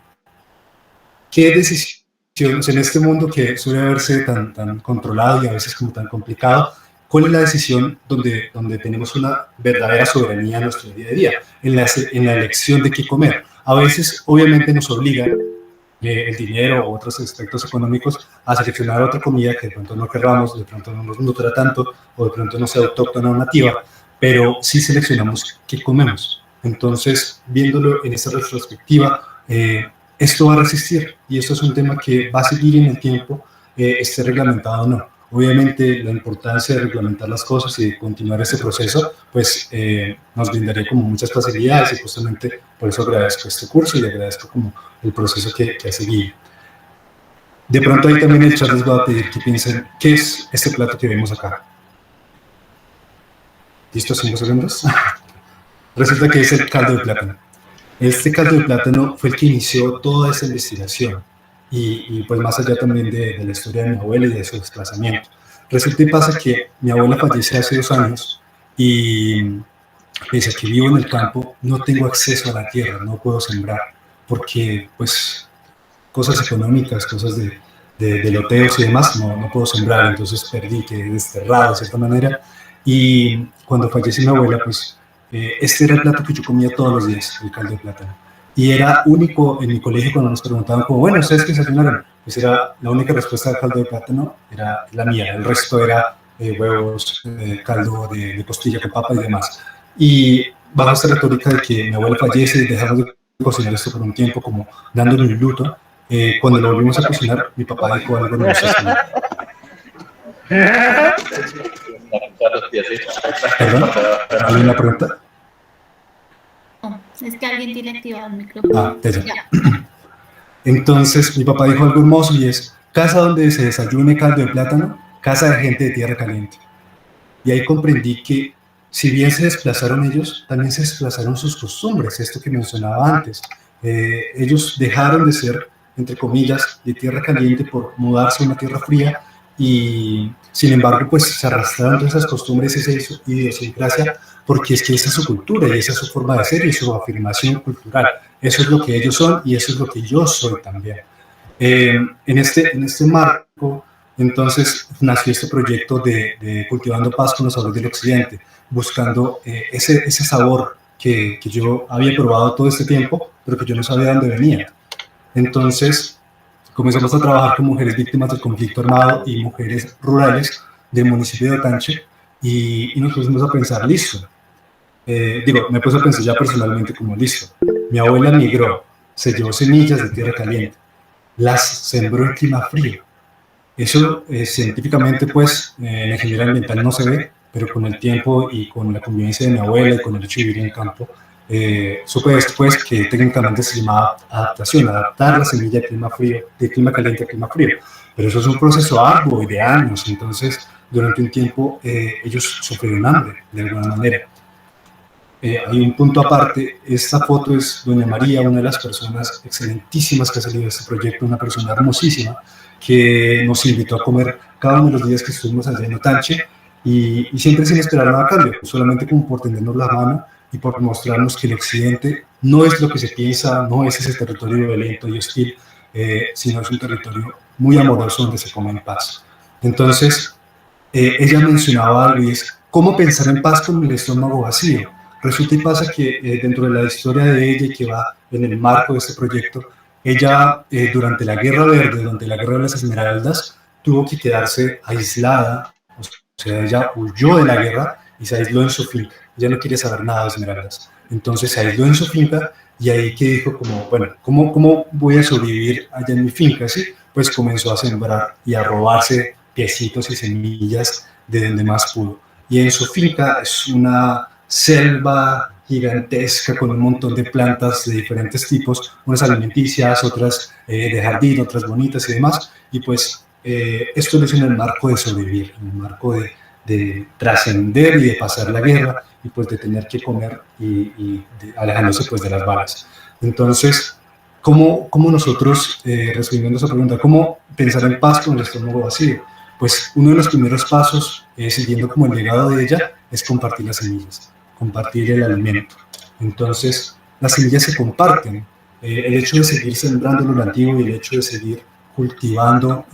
¿qué decisiones en este mundo que suele verse tan controlado y a veces como tan complicado? ¿Cuál es la decisión donde tenemos una verdadera soberanía en nuestro día a día? En la elección de qué comer. A veces, obviamente, nos obliga el dinero o otros aspectos económicos a seleccionar otra comida que de pronto no querramos, de pronto no nos nutra tanto, o de pronto no sea autóctona o nativa, pero sí seleccionamos qué comemos. Entonces, viéndolo en esta retrospectiva, esto va a resistir, y esto es un tema que va a seguir en el tiempo, esté reglamentado o no. Obviamente la importancia de reglamentar las cosas y de continuar ese proceso, pues nos brindaría como muchas facilidades, y justamente por eso agradezco este curso y agradezco como el proceso que ha seguido. De pronto ahí también en el chat les voy a pedir que piensen qué es este plato que vemos acá. ¿Listo? 5 segundos. Resulta que es el caldo de plátano. Este caldo de plátano fue el que inició toda esa investigación. Y pues más allá también de la historia de mi abuela y de su desplazamiento. Resulta y pasa que mi abuela fallece hace 2 años, y pese a que vivo en el campo, no tengo acceso a la tierra, no puedo sembrar, porque pues cosas económicas, cosas de loteos y demás, no puedo sembrar, entonces perdí, quedé desterrado de cierta manera. Y cuando falleció mi abuela, pues este era el plato que yo comía todos los días, el caldo de plátano. Y era único en mi colegio cuando nos preguntaban como, bueno, ¿ustedes qué desayunaron? Pues era la única respuesta al caldo de plátano, era la mía. El resto era huevos, caldo de costilla con papa y demás. Y bajo esta retórica de que mi abuela fallece y dejamos de cocinar esto por un tiempo, como dándole un luto, cuando lo volvimos a cocinar, mi papá dijo algo hermosísimo. ¿Perdón? ¿Hay una pregunta? Es que alguien tiene activado el micrófono. Entonces mi papá dijo algo hermoso, y es: casa donde se desayune caldo de plátano, casa de gente de tierra caliente. Y ahí comprendí que si bien se desplazaron ellos, también se desplazaron sus costumbres, esto que mencionaba antes. Ellos dejaron de ser, entre comillas, de tierra caliente por mudarse a una tierra fría, y sin embargo pues se arrastraron todas esas costumbres, esa idiosincrasia, porque es que esa es su cultura y esa es su forma de ser y su afirmación cultural. Eso es lo que ellos son y eso es lo que yo soy también. En este marco, entonces, nació este proyecto de Cultivando Paz con los Sabores del Occidente, buscando ese sabor que yo había probado todo este tiempo, pero que yo no sabía de dónde venía. Entonces, comenzamos a trabajar con mujeres víctimas del conflicto armado y mujeres rurales del municipio de Otanche, y nos pusimos a pensar, listo. Me puse a pensar ya personalmente como, listo. Mi abuela migró, se llevó semillas de tierra caliente, las sembró en clima frío. Eso científicamente, pues, en la ingeniería ambiental no se ve, pero con el tiempo y con la convivencia de mi abuela y con el hecho de vivir en el campo, supe después que técnicamente se llamaba adaptación, adaptar la semilla de clima frío, de clima caliente a clima frío. Pero eso es un proceso arduo y de años. Entonces, durante un tiempo, ellos sufrieron hambre, de alguna manera. hay un punto aparte. Esta foto es doña María, una de las personas excelentísimas que ha salido de este proyecto, una persona hermosísima que nos invitó a comer cada uno de los días que estuvimos allá en Otanche, y siempre sin esperar nada a cambio, solamente como por tendernos la mano y por mostrarnos que el occidente no es lo que se piensa, no es ese territorio violento y hostil, sino es un territorio muy amoroso donde se come en paz. Entonces, ella mencionaba algo, y es cómo pensar en paz con el estómago vacío. Resulta y pasa que dentro de la historia de ella, y que va en el marco de este proyecto, ella durante la Guerra Verde, durante la Guerra de las Esmeraldas, tuvo que quedarse aislada. O sea, ella huyó de la guerra y se aisló en su finca. Ella no quiere saber nada de esmeraldas. Entonces se aisló en su finca, y ahí que dijo como, bueno, ¿cómo voy a sobrevivir allá en mi finca? ¿Sí? Pues comenzó a sembrar y a robarse piecitos y semillas de donde más pudo. Y en su finca es una selva gigantesca con un montón de plantas de diferentes tipos, unas alimenticias, otras de jardín, otras bonitas y demás. Y pues esto lo hizo en el marco de sobrevivir, en el marco de trascender y de pasar la guerra, y pues de tener que comer y alejándose pues de las balas. Entonces, ¿cómo nosotros, respondiendo a esa pregunta, cómo pensar en paz con el estómago vacío? Pues uno de los primeros pasos, siguiendo como el legado de ella, es compartir las semillas, compartir el alimento. Entonces, las semillas se comparten. El hecho de seguir sembrando lo nativo y el hecho de seguir cultivando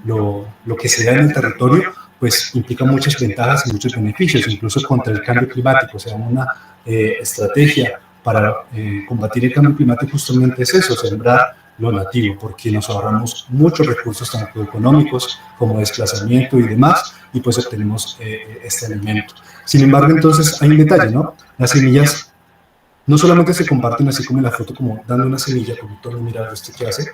lo que se da en el territorio, pues implica muchas ventajas y muchos beneficios, incluso contra el cambio climático. O sea, una estrategia para combatir el cambio climático justamente es eso, sembrar lo nativo, porque nos ahorramos muchos recursos, tanto económicos como desplazamiento y demás, y pues obtenemos este alimento. Sin embargo, entonces hay un detalle, ¿no? Las semillas no solamente se comparten así como en la foto, como dando una semilla, como todo, mira esto que hace,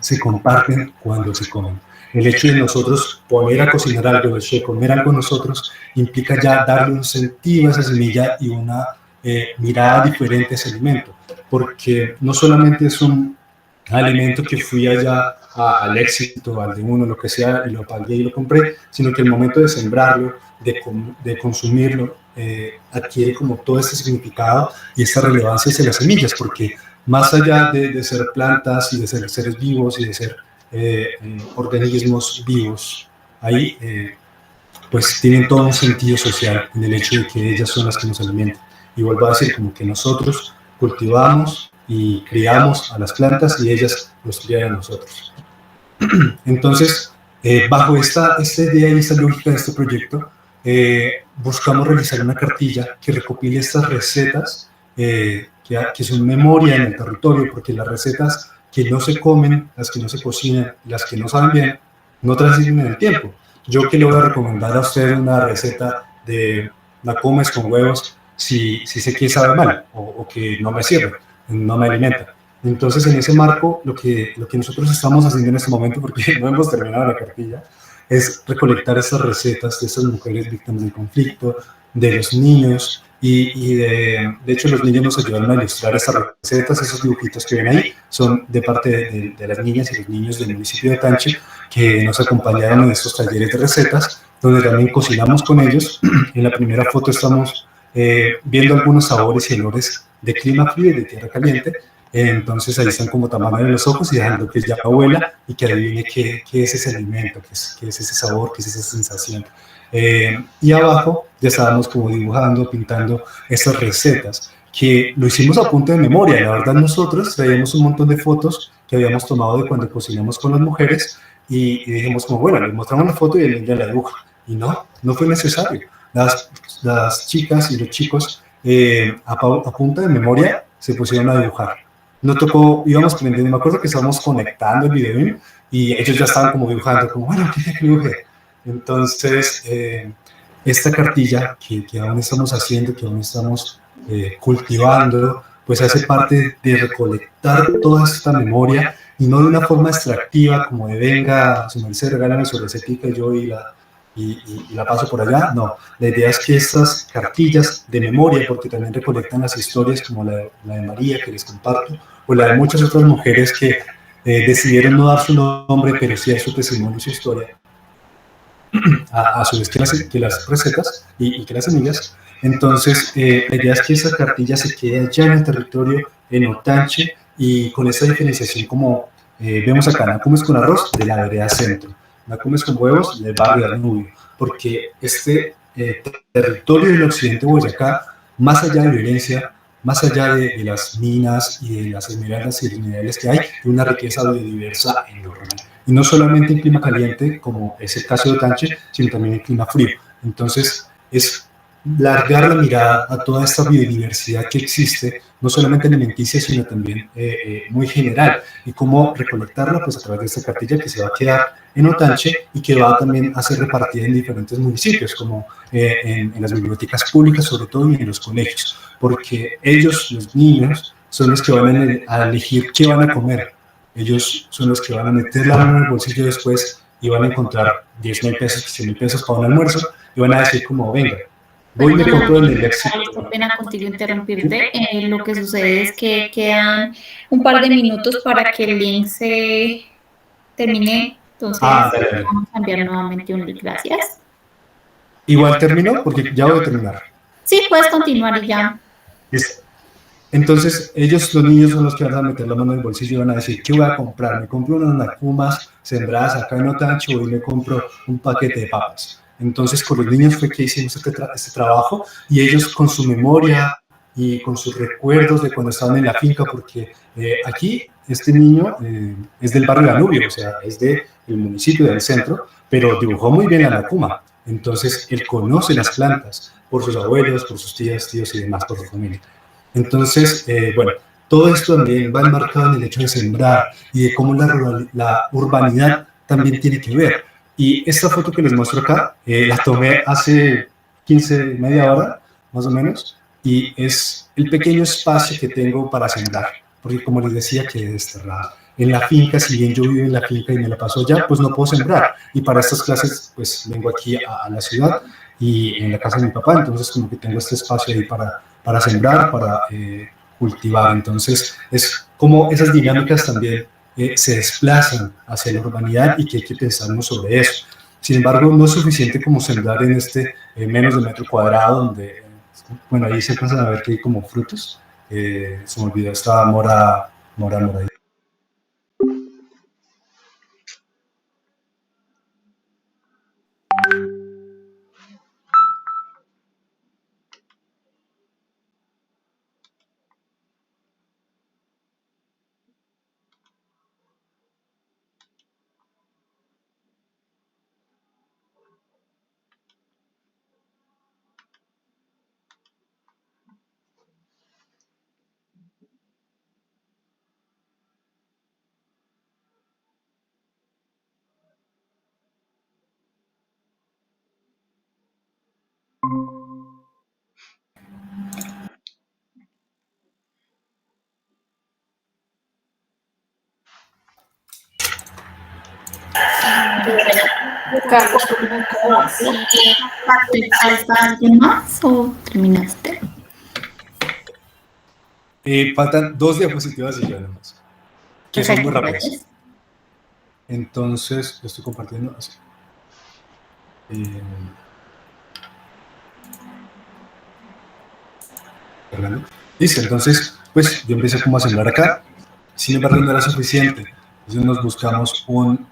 se comparten cuando se comen. El hecho de nosotros poner a cocinar algo, el hecho de comer algo nosotros, implica ya darle un sentido a esa semilla y una mirada diferente a ese alimento, porque no solamente es un alimento que fui allá al éxito, al de uno, lo que sea, y lo pagué y lo compré, sino que el momento de sembrarlo, de consumirlo, adquiere como todo este significado y esta relevancia hacia las semillas, porque más allá de ser plantas y de ser seres vivos y de ser organismos vivos, ahí pues tienen todo un sentido social en el hecho de que ellas son las que nos alimentan. Y vuelvo a decir, como que nosotros cultivamos y criamos a las plantas y ellas nos crían a nosotros. Entonces, bajo esta idea y esta lógica de este proyecto, buscamos realizar una cartilla que recopile estas recetas que son memoria en el territorio, porque las recetas que no se comen, las que no se cocinan, las que no saben bien, no trascienden en el tiempo. Yo que le voy a recomendar a usted una receta de la comes con huevos si sé que sabe mal o que no me sirve, no me alimenta. Entonces, en ese marco, lo que nosotros estamos haciendo en este momento, porque no hemos terminado la cartilla, es recolectar esas recetas de estas mujeres víctimas del conflicto, de los niños, y de hecho los niños nos ayudaron a ilustrar estas recetas. Esos dibujitos que ven ahí son de parte de las niñas y los niños del municipio de Otanche, que nos acompañaron en estos talleres de recetas, donde también cocinamos con ellos. En la primera foto estamos viendo algunos sabores y olores de clima frío y de tierra caliente. Entonces ahí están como tapando los ojos y dejando que ya abuela y que adivine qué es ese alimento, qué es ese sabor, qué es esa sensación. Y abajo ya estábamos como dibujando, pintando estas recetas, que lo hicimos a punto de memoria. La verdad, nosotros traíamos un montón de fotos que habíamos tomado de cuando cocinamos con las mujeres, y dijimos como, bueno, les mostramos la foto y el niño la dibuja. Y no fue necesario. Las chicas y los chicos a punta de memoria se pusieron a dibujar. No tocó, íbamos aprendiendo. Me acuerdo que estábamos conectando el video y ellos ya estaban como dibujando, como, bueno, ¿qué dibujé? Entonces, esta cartilla que aún estamos haciendo, que aún estamos cultivando, pues hace parte de recolectar toda esta memoria, y no de una forma extractiva, como de venga, su merced, regálame su recetica y yo y la paso por allá. No, la idea es que estas cartillas de memoria, porque también recolectan las historias como la de María, que les comparto, o la de muchas otras mujeres que decidieron no dar su nombre, pero sí dar su testimonio y su historia. a su vez que las recetas y que las semillas. Entonces, la idea es que esa cartilla se quede allá en el territorio, en Otanche, y con esa diferenciación como vemos acá, Nacumes con arroz de la vereda centro, Nacumes con huevos del barrio de Danubio, porque este territorio del occidente de Boyacá, más allá de violencia, más allá de las minas y de las esmeraldas y los minerales que hay, de una riqueza biodiversa enorme. Y no solamente en clima caliente, como es el caso de Otanche, sino también en clima frío. Entonces, es largar la mirada a toda esta biodiversidad que existe, no solamente alimenticia, sino también muy general, y cómo recolectarla pues, a través de esta cartilla que se va a quedar en Otanche y que va también a ser repartida en diferentes municipios, como en las bibliotecas públicas, sobre todo, y en los colegios, porque ellos, los niños, son los que van a elegir qué van a comer. Ellos son los que van a meter la mano en el bolsillo después y van a encontrar 10.000 pesos, 15.000 pesos para un almuerzo, y van a decir como, venga, voy y me compro el del éxito. Qué pena contigo interrumpirte. Lo que sucede es que quedan un par de minutos para que el link se termine. Entonces, dale. vamos a enviar nuevamente un link. Gracias. Igual terminó, porque ya voy a terminar. Sí, puedes continuar y ya. Listo. Entonces, ellos, los niños, son los que van a meter la mano en el bolsillo y van a decir, ¿qué voy a comprar? Me compro unas nacumas sembradas acá en Otanche o me compro un paquete de papas. Entonces, con los niños fue que hicimos este trabajo, y ellos con su memoria y con sus recuerdos de cuando estaban en la finca, porque aquí este niño es del barrio de Danubio, o sea, es del municipio del centro, pero dibujó muy bien la nacuma. Entonces, él conoce las plantas por sus abuelos, por sus tíos y demás, por su familia. Entonces, bueno, todo esto también va enmarcado en el hecho de sembrar y de cómo la urbanidad también tiene que ver. Y esta foto que les muestro acá, la tomé hace media hora, más o menos, y es el pequeño espacio que tengo para sembrar, porque como les decía, quedé desterrado. En la finca, si bien yo vivo en la finca y me la paso allá, pues no puedo sembrar. Y para estas clases, pues vengo aquí a la ciudad y en la casa de mi papá, entonces como que tengo este espacio ahí para sembrar, para cultivar. Entonces, es como esas dinámicas también se desplazan hacia la urbanidad y que hay que pensarnos sobre eso. Sin embargo, no es suficiente como sembrar en este menos de metro cuadrado, donde, bueno, ahí se alcanzan a ver que hay como frutos. Se me olvidó esta mora. ¿Alguien más o terminaste? Faltan 2 diapositivas y ya nomás, que son muy rápidas. Entonces, lo estoy compartiendo así. Listo, entonces, pues yo empecé como a sembrar acá. Sin embargo, no era suficiente. Entonces nos buscamos un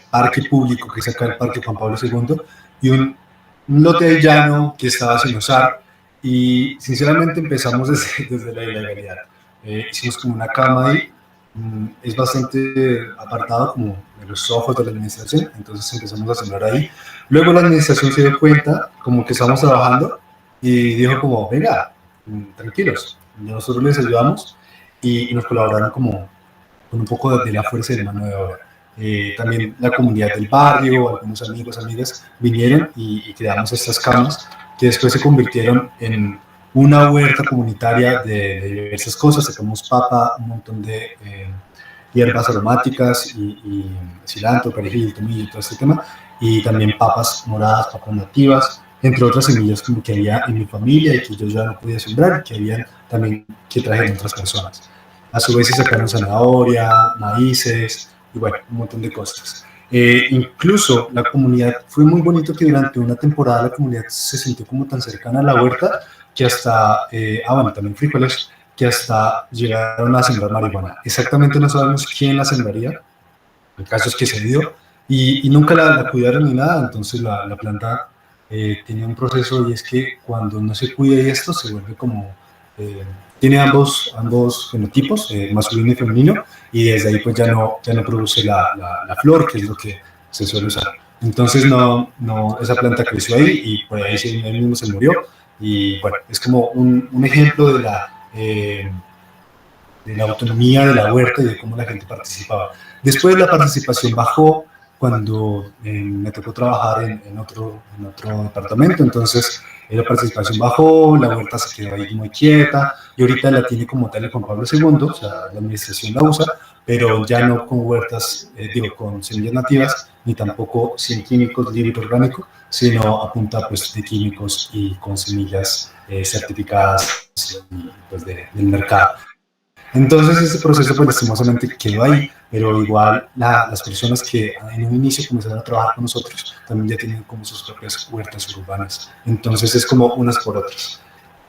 parque público, que es acá el Parque Juan Pablo II, y un lote de llano que estaba sin usar, y sinceramente empezamos desde la ilegalidad. Hicimos como una cama ahí, es bastante apartado como de los ojos de la administración, entonces empezamos a sembrar ahí. Luego la administración se dio cuenta, como que estábamos trabajando, y dijo como, venga, tranquilos, nosotros les ayudamos, y nos colaboraron como con un poco de la fuerza de mano de obra. También la comunidad del barrio, algunos amigos, amigas, vinieron y creamos estas camas que después se convirtieron en una huerta comunitaria de diversas cosas. Sacamos papa, un montón de hierbas aromáticas y cilantro, perejil, tomillo y todo este tema, y también papas moradas, papas nativas, entre otras semillas como que había en mi familia y que yo ya no podía sembrar, que habían también que trajeron otras personas. A su vez se sacaron zanahoria, maíces y bueno, un montón de cosas. Incluso la comunidad, fue muy bonito que durante una temporada la comunidad se sintió como tan cercana a la huerta que hasta, bueno, también frijoles, que hasta llegaron a sembrar marihuana. Exactamente no sabemos quién la sembraría, el caso es que se dio, y nunca la cuidaron ni nada, entonces la planta tiene un proceso, y es que cuando no se cuida esto se vuelve como, tiene ambos fenotipos, masculino y femenino, y desde ahí pues ya no produce la flor, que es lo que se suele usar. Entonces esa planta creció ahí y por ahí mismo se murió, y bueno, es como un ejemplo de la autonomía de la huerta y de cómo la gente participaba. Después la participación bajó cuando me tocó trabajar en otro departamento, entonces la participación bajó, la huerta se quedó ahí muy quieta, y ahorita la tiene como tal Juan Pablo II, o sea, la administración la usa, pero ya no con huertas, con semillas nativas, ni tampoco sin químicos, libre orgánico, sino a punta pues, de químicos y con semillas certificadas pues, del mercado. Entonces este proceso pues lastimosamente quedó ahí, pero igual las personas que en un inicio comenzaron a trabajar con nosotros también ya tienen como sus propias huertas urbanas, entonces es como unas por otras.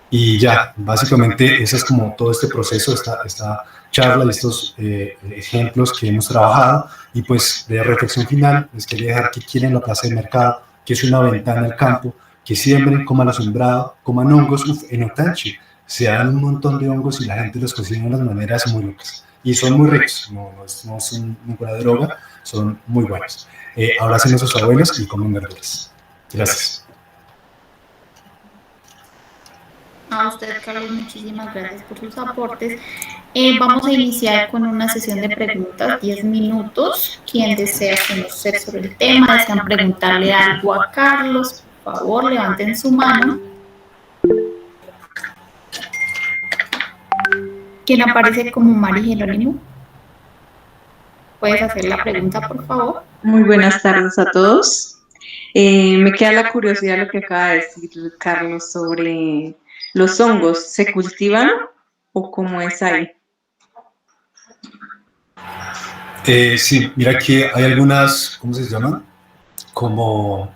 Y ya, básicamente ese es como todo este proceso, esta charla y estos ejemplos que hemos trabajado, y pues de reflexión final les quería dejar que quieren la plaza de mercado, que es una ventana al campo, que siembren, coman lo sembrado, coman hongos, en Otanchi se dan un montón de hongos y la gente los cocina de unas maneras muy locas. Y son muy ricos, no son ninguna droga, son muy buenos. Abracen a sus abuelos y comen verduras. Gracias. A usted, Carlos, muchísimas gracias por sus aportes. Vamos a iniciar con una sesión de preguntas, 10 minutos. Quien desea conocer sobre el tema, desean preguntarle algo a Carlos, por favor, levanten su mano. ¿Quién aparece como Mari Jerónimo? ¿Puedes hacer la pregunta, por favor? Muy buenas tardes a todos. Me queda la curiosidad lo que acaba de decir Carlos sobre los hongos. ¿Se cultivan o cómo es ahí? Sí, mira que hay algunas, ¿cómo se llaman? Como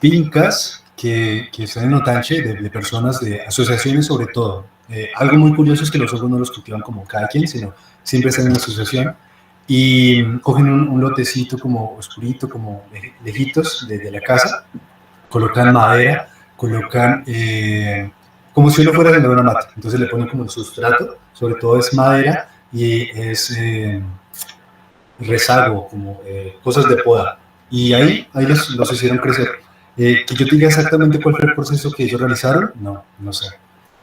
fincas que están en Otanche de personas, de asociaciones sobre todo. Algo muy curioso es que los hongos no los cultivan como cada quien, sino siempre están en una asociación y cogen un lotecito como oscurito, como lejitos de la casa, colocan madera, colocan como si uno fuera a sembrar una mata, entonces le ponen como el sustrato, sobre todo es madera y es rezago, como cosas de poda, y ahí los hicieron crecer. Que yo te diga exactamente cuál fue el proceso que ellos realizaron, no sé.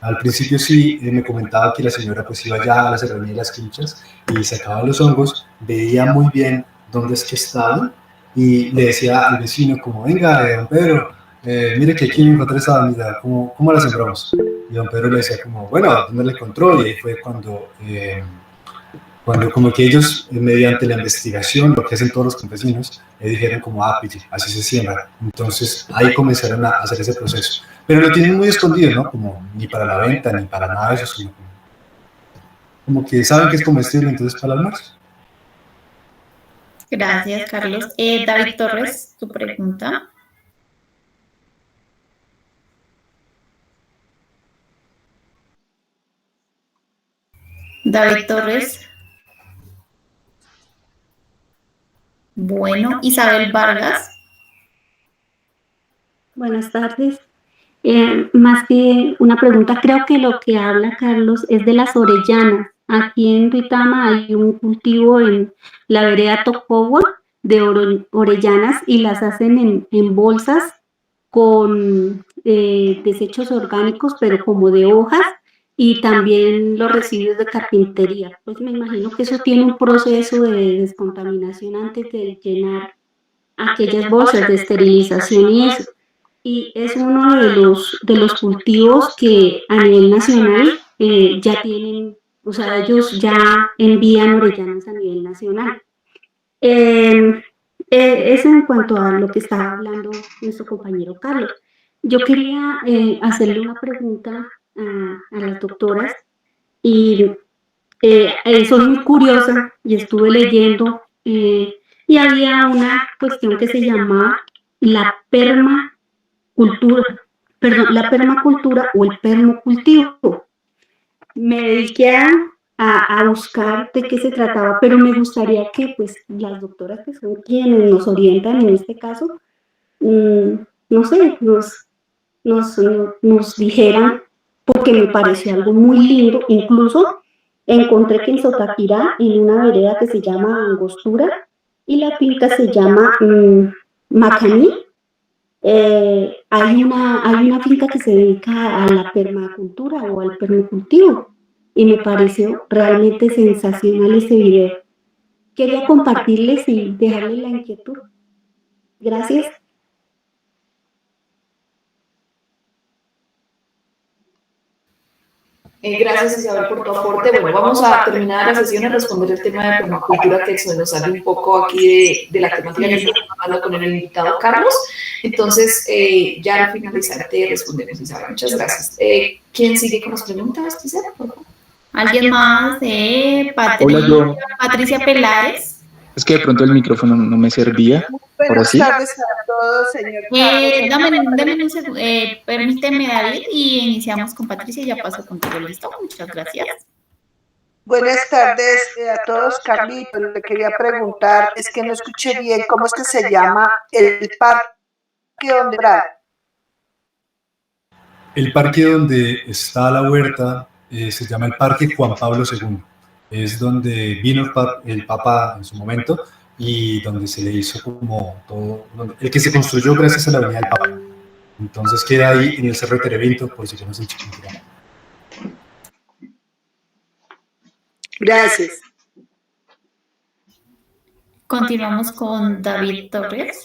Al principio sí me comentaba que la señora pues iba allá a la serranía de las Quinchas y sacaba los hongos, veía muy bien dónde es que estaban y le decía al vecino como, venga, don Pedro, mire que aquí me encontré esta avenida, ¿cómo la sembramos? Y don Pedro le decía como, bueno, ¿dónde la encontró? Y ahí fue cuando como que ellos, mediante la investigación, lo que hacen todos los campesinos, dijeron como, pille, así se siembra. Entonces ahí comenzaron a hacer ese proceso. Pero lo tienen muy escondido, ¿no? Como ni para la venta, ni para nada de eso, sino como que saben que es comestible, entonces para el almuerzo. Gracias, Carlos. David Torres, tu pregunta. David Torres. Bueno, Isabel Vargas. Buenas tardes. Más que una pregunta, creo que lo que habla Carlos es de las orellanas. Aquí en Duitama hay un cultivo en la vereda Tocowa de orellanas y las hacen en bolsas con desechos orgánicos, pero como de hojas, y también los residuos de carpintería. Pues me imagino que eso tiene un proceso de descontaminación antes de llenar aquellas bolsas de esterilización y eso. Y es uno de los cultivos que a nivel nacional ya tienen, o sea, ellos ya envían orellanas a nivel nacional. Eso en cuanto a lo que estaba hablando nuestro compañero Carlos. Yo quería hacerle una pregunta a las doctoras y soy muy curiosa y estuve leyendo y había una cuestión que se llamaba la permacultura, la permacultura o el permacultivo. Me dediqué a buscar de qué se trataba, pero me gustaría que pues las doctoras que son quienes nos orientan en este caso, no sé, nos dijeran, porque me pareció algo muy lindo. Incluso encontré que en Sotaquirá, en una vereda que se llama Angostura, y la finca se llama Macaní, hay una finca que se dedica a la permacultura o al permacultivo, y me pareció realmente sensacional ese video. Quería compartirles y dejarles la inquietud. Gracias. Gracias, Isabel, por tu aporte. Bueno, vamos a terminar la sesión y responder el tema de permacultura que se nos sale un poco aquí de la temática que estamos hablando con el invitado Carlos. Entonces, ya al finalizar te respondemos, Isabel. Muchas gracias. ¿Quién sigue con las preguntas, Isabel, por favor? ¿Alguien más? Patricia Peláez. Es que de pronto el micrófono no me servía. Buenas tardes a todos, señor Dame un segundo, permíteme, David, y iniciamos con Patricia y ya paso contigo. ¿Listo? Muchas gracias. Buenas tardes a todos. Carlito, le quería preguntar, es que no escuché bien, ¿cómo es que se llama el parque donde va? El parque donde está la huerta se llama el Parque Juan Pablo II. Es donde vino el Papa en su momento y donde se le hizo como todo, el que se construyó gracias a la venida del Papa. Entonces queda ahí en el Cerro de Terevinto, por si conocen Chiquinquirá. Gracias. Continuamos con David Torres.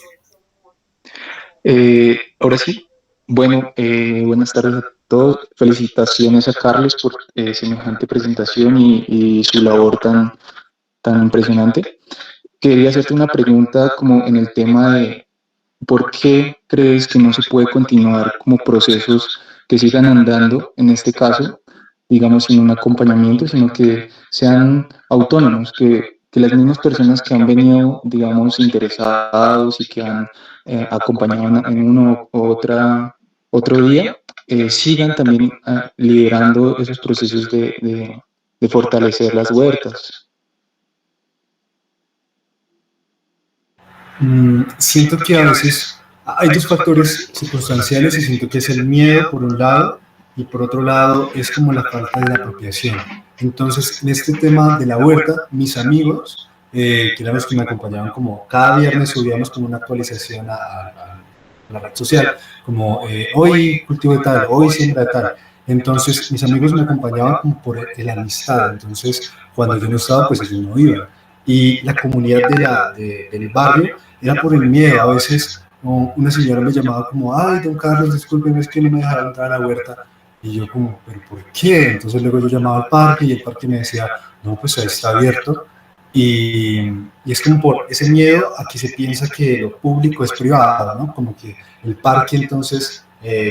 Ahora sí. Bueno, buenas tardes a todos. Felicitaciones a Carlos por semejante presentación y su labor tan impresionante. Quería hacerte una pregunta como en el tema de ¿por qué crees que no se puede continuar como procesos que sigan andando, en este caso, digamos, sin un acompañamiento, sino que sean autónomos, que las mismas personas que han venido, digamos, interesados y que han acompañado en uno u otro día, sigan también liderando esos procesos de fortalecer las huertas? Siento que a veces hay dos factores circunstanciales y siento que es el miedo por un lado y por otro lado es como la falta de la apropiación. Entonces, en este tema de la huerta, mis amigos, que eran los que me acompañaban como cada viernes subíamos como una actualización a la red social, como hoy cultivo de tal, hoy siembra de tal. Entonces, mis amigos me acompañaban como por la amistad. Entonces, cuando yo no estaba, pues ellos no iban. Y la comunidad del barrio era por el miedo. A veces una señora me llamaba como, ay, don Carlos, discúlpeme, es que no me dejaron entrar a la huerta. Y yo como, ¿pero por qué? Entonces luego yo llamaba al parque y el parque me decía, no, pues ahí está abierto. Y es como por ese miedo a que se piensa que lo público es privado, ¿no? Como que el parque entonces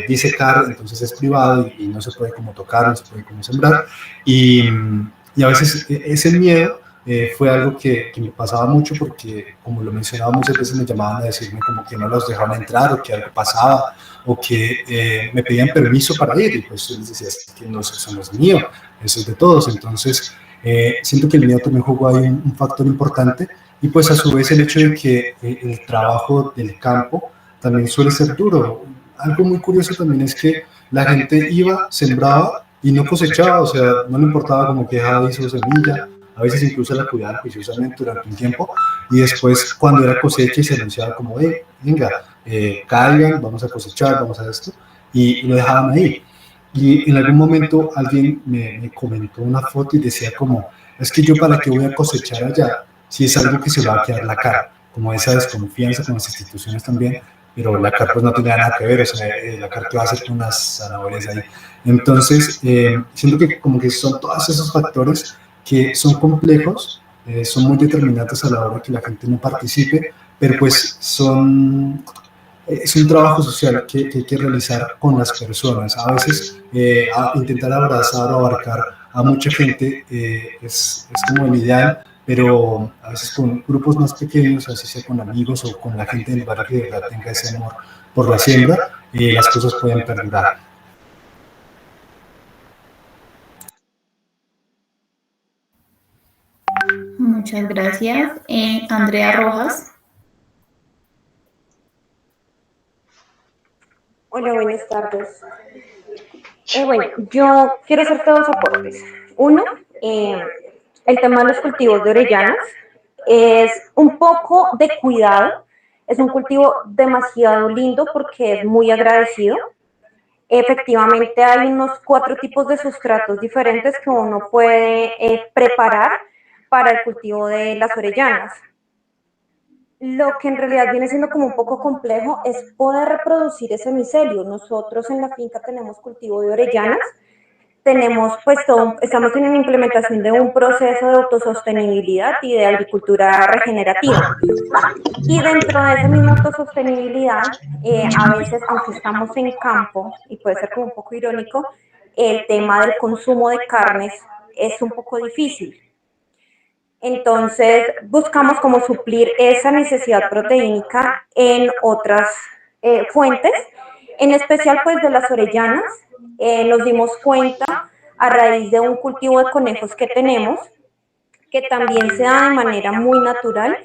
dice CAR, entonces es privado y no se puede como tocar, no se puede como sembrar. Y a veces ese miedo fue algo que me pasaba mucho porque, como lo mencionaba, muchas veces me llamaban a decirme como que no los dejaban entrar o que algo pasaba o que me pedían permiso para ir y pues yo les decía que no, eso no es mío, eso es de todos. Entonces siento que el miedo también jugó ahí un factor importante y pues a su vez el hecho de que el trabajo del campo también suele ser duro. Algo muy curioso también es que la gente iba, sembraba y no cosechaba, o sea, no le importaba como que dejaba ahí su semilla. A veces incluso la cuidaban juiciosamente durante un tiempo y después cuando era cosecha y se anunciaba como, venga, caigan, vamos a cosechar, vamos a esto, y lo dejaban ahí. Y en algún momento alguien me comentó una foto y decía como, es que yo para qué voy a cosechar allá si es algo que se va a quedar la cara, como esa desconfianza con las instituciones también, pero la CAR pues no tenía nada que ver, o sea, la CAR que va a hacer con unas zanahorias ahí. Entonces, siento que como que son todos esos factores que son complejos, son muy determinantes a la hora que la gente no participe, pero pues es un trabajo social que hay que realizar con las personas. A veces intentar abrazar o abarcar a mucha gente es como el ideal, pero a veces con grupos más pequeños, así sea con amigos o con la gente del barrio que de verdad tenga ese amor por la siembra, las cosas pueden perdurar. Muchas gracias. Andrea Rojas. Hola, buenas tardes. Bueno, yo quiero hacer dos aportes. Uno, el tema de los cultivos de orellanas es un poco de cuidado. Es un cultivo demasiado lindo porque es muy agradecido. Efectivamente, hay unos 4 tipos de sustratos diferentes que uno puede preparar para el cultivo de las orellanas. Lo que en realidad viene siendo como un poco complejo es poder reproducir ese micelio. Nosotros en la finca tenemos cultivo de orellanas, tenemos pues estamos en una implementación de un proceso de autosostenibilidad y de agricultura regenerativa. Y dentro de esa misma autosostenibilidad, a veces, aunque estamos en campo, y puede ser como un poco irónico, el tema del consumo de carnes es un poco difícil. Entonces, buscamos como suplir esa necesidad proteínica en otras fuentes, en especial pues de las orellanas. Nos dimos cuenta a raíz de un cultivo de conejos que tenemos, que también se da de manera muy natural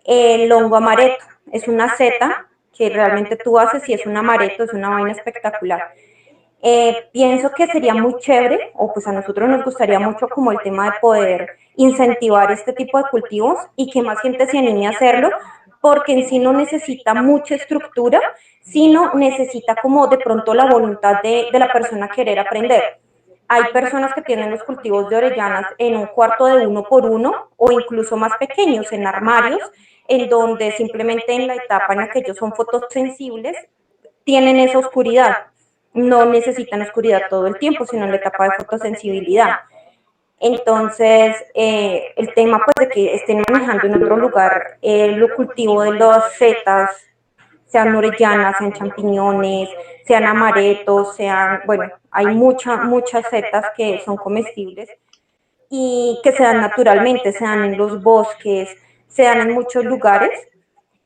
el hongo amaretto. Es una seta que realmente tú haces y es un amaretto, es una vaina espectacular. Pienso que sería muy chévere, o pues a nosotros nos gustaría mucho como el tema de poder incentivar este tipo de cultivos y que más gente se anime a hacerlo, porque en sí no necesita mucha estructura, sino necesita como de pronto la voluntad de la persona querer aprender. Hay personas que tienen los cultivos de orellanas en un cuarto de 1 por 1 o incluso más pequeños, en armarios, en donde simplemente en la etapa en la que ellos son fotosensibles, tienen esa oscuridad. No necesitan oscuridad todo el tiempo, sino en la etapa de fotosensibilidad. Entonces, el tema pues de que estén manejando en otro lugar el cultivo de las setas, sean orellanas, sean champiñones, sean amarettos, sean, bueno, hay muchas setas que son comestibles y que se dan naturalmente, se dan en los bosques, se dan en muchos lugares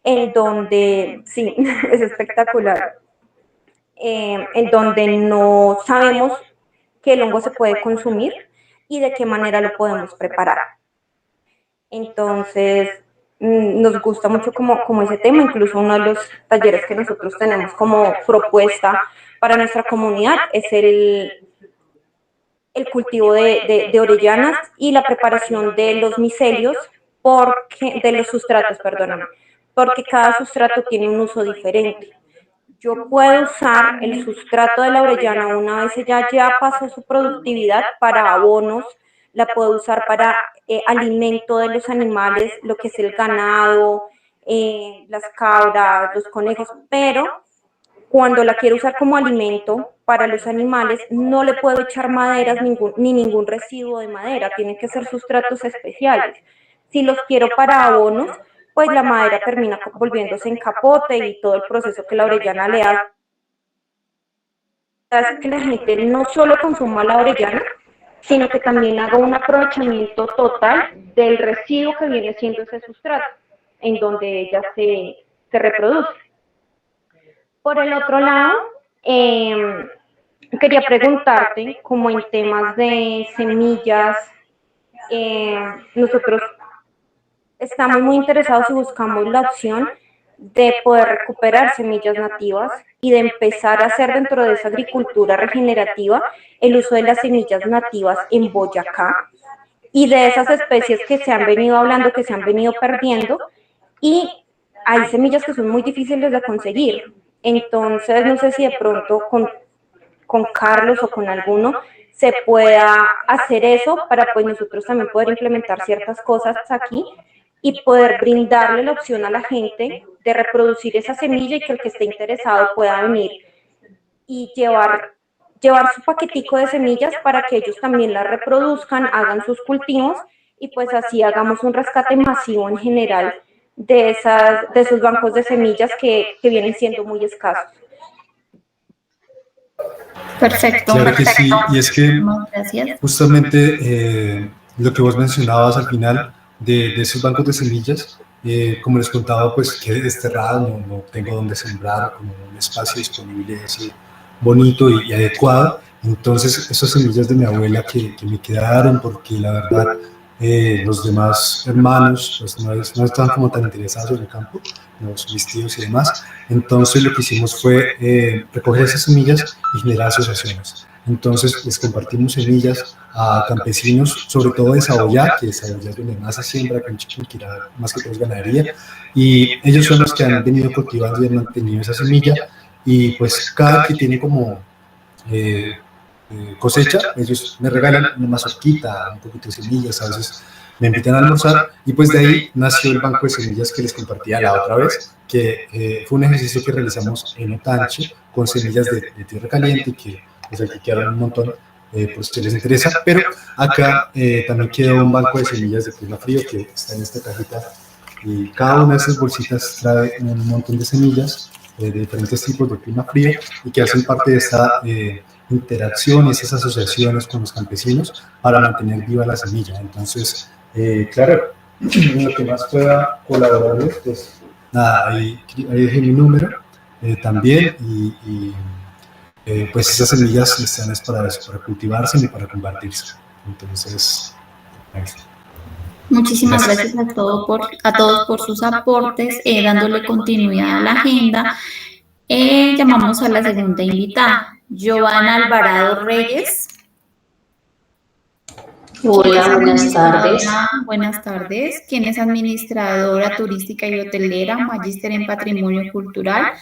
en donde, sí, es espectacular. En donde no sabemos que el hongo se puede consumir y de qué manera lo podemos preparar. Entonces, nos gusta mucho como ese tema, incluso uno de los talleres que nosotros tenemos como propuesta para nuestra comunidad es el cultivo de orellanas y la preparación de los micelios, de los sustratos, perdóname, porque cada sustrato tiene un uso diferente. Yo puedo usar el sustrato de la orellana una vez ella ya pasó su productividad para abonos, la puedo usar para alimento de los animales, lo que es el ganado, las cabras, los conejos, pero cuando la quiero usar como alimento para los animales, no le puedo echar maderas ni ningún residuo de madera, tienen que ser sustratos especiales. Si los quiero para abonos, pues la madera termina volviéndose en capote y todo el proceso que la orellana le hace que la gente no solo consuma la orellana, sino que también haga un aprovechamiento total del residuo que viene siendo ese sustrato, en donde ella se reproduce. Por el otro lado, quería preguntarte, como en temas de semillas, nosotros estamos muy interesados y buscamos la opción de poder recuperar semillas nativas y de empezar a hacer dentro de esa agricultura regenerativa el uso de las semillas nativas en Boyacá y de esas especies que se han venido hablando, que se han venido perdiendo, y hay semillas que son muy difíciles de conseguir. Entonces, no sé si de pronto con Carlos o con alguno se pueda hacer eso para pues nosotros también poder implementar ciertas cosas aquí y poder brindarle la opción a la gente de reproducir esa semilla y que el que esté interesado pueda venir y llevar su paquetico de semillas para que ellos también la reproduzcan, hagan sus cultivos y pues así hagamos un rescate masivo en general de esos bancos de semillas que vienen siendo muy escasos. Perfecto. Claro que sí, y es que Gracias. justamente lo que vos mencionabas al final de esos bancos de semillas. Como les contaba, pues quedé desterrado, no tengo donde sembrar, como un espacio disponible así bonito y adecuado. Entonces, esas semillas de mi abuela que me quedaron, porque la verdad los demás hermanos pues, no estaban como tan interesados en el campo, mis tíos y demás. Entonces, lo que hicimos fue recoger esas semillas y generar asociaciones. Entonces, les compartimos semillas a campesinos, sobre todo de Saboyá, que Saboyá es donde más se siembra, acá en Chiquinquirá, más que todo es ganadería, y ellos son los que han venido cultivando y han mantenido esa semilla, y pues cada que tiene como cosecha, ellos me regalan una mazorquita, un poquito de semillas, a veces me invitan a almorzar, y pues de ahí nació el banco de semillas que les compartía la otra vez, que fue un ejercicio que realizamos en Otanche con semillas de tierra caliente, que pues aquí quedaron un montón, pues si les interesa, pero acá también quedó un banco de semillas de clima frío que está en esta cajita, y cada una de esas bolsitas trae un montón de semillas de diferentes tipos de clima frío y que hacen parte de esta interacción, esas asociaciones con los campesinos para mantener viva la semilla. Entonces, claro, lo que más pueda colaborarles, pues nada, ahí dejé mi número también, y pues esas semillas están para eso, para cultivarse y para compartirse. Entonces, ahí está. Muchísimas gracias a todos por sus aportes, dándole continuidad a la agenda. Llamamos a la segunda invitada, Giovanna Alvarado Reyes. Hola, buenas tardes. Buenas tardes. Quien es administradora turística y hotelera, magíster en patrimonio cultural,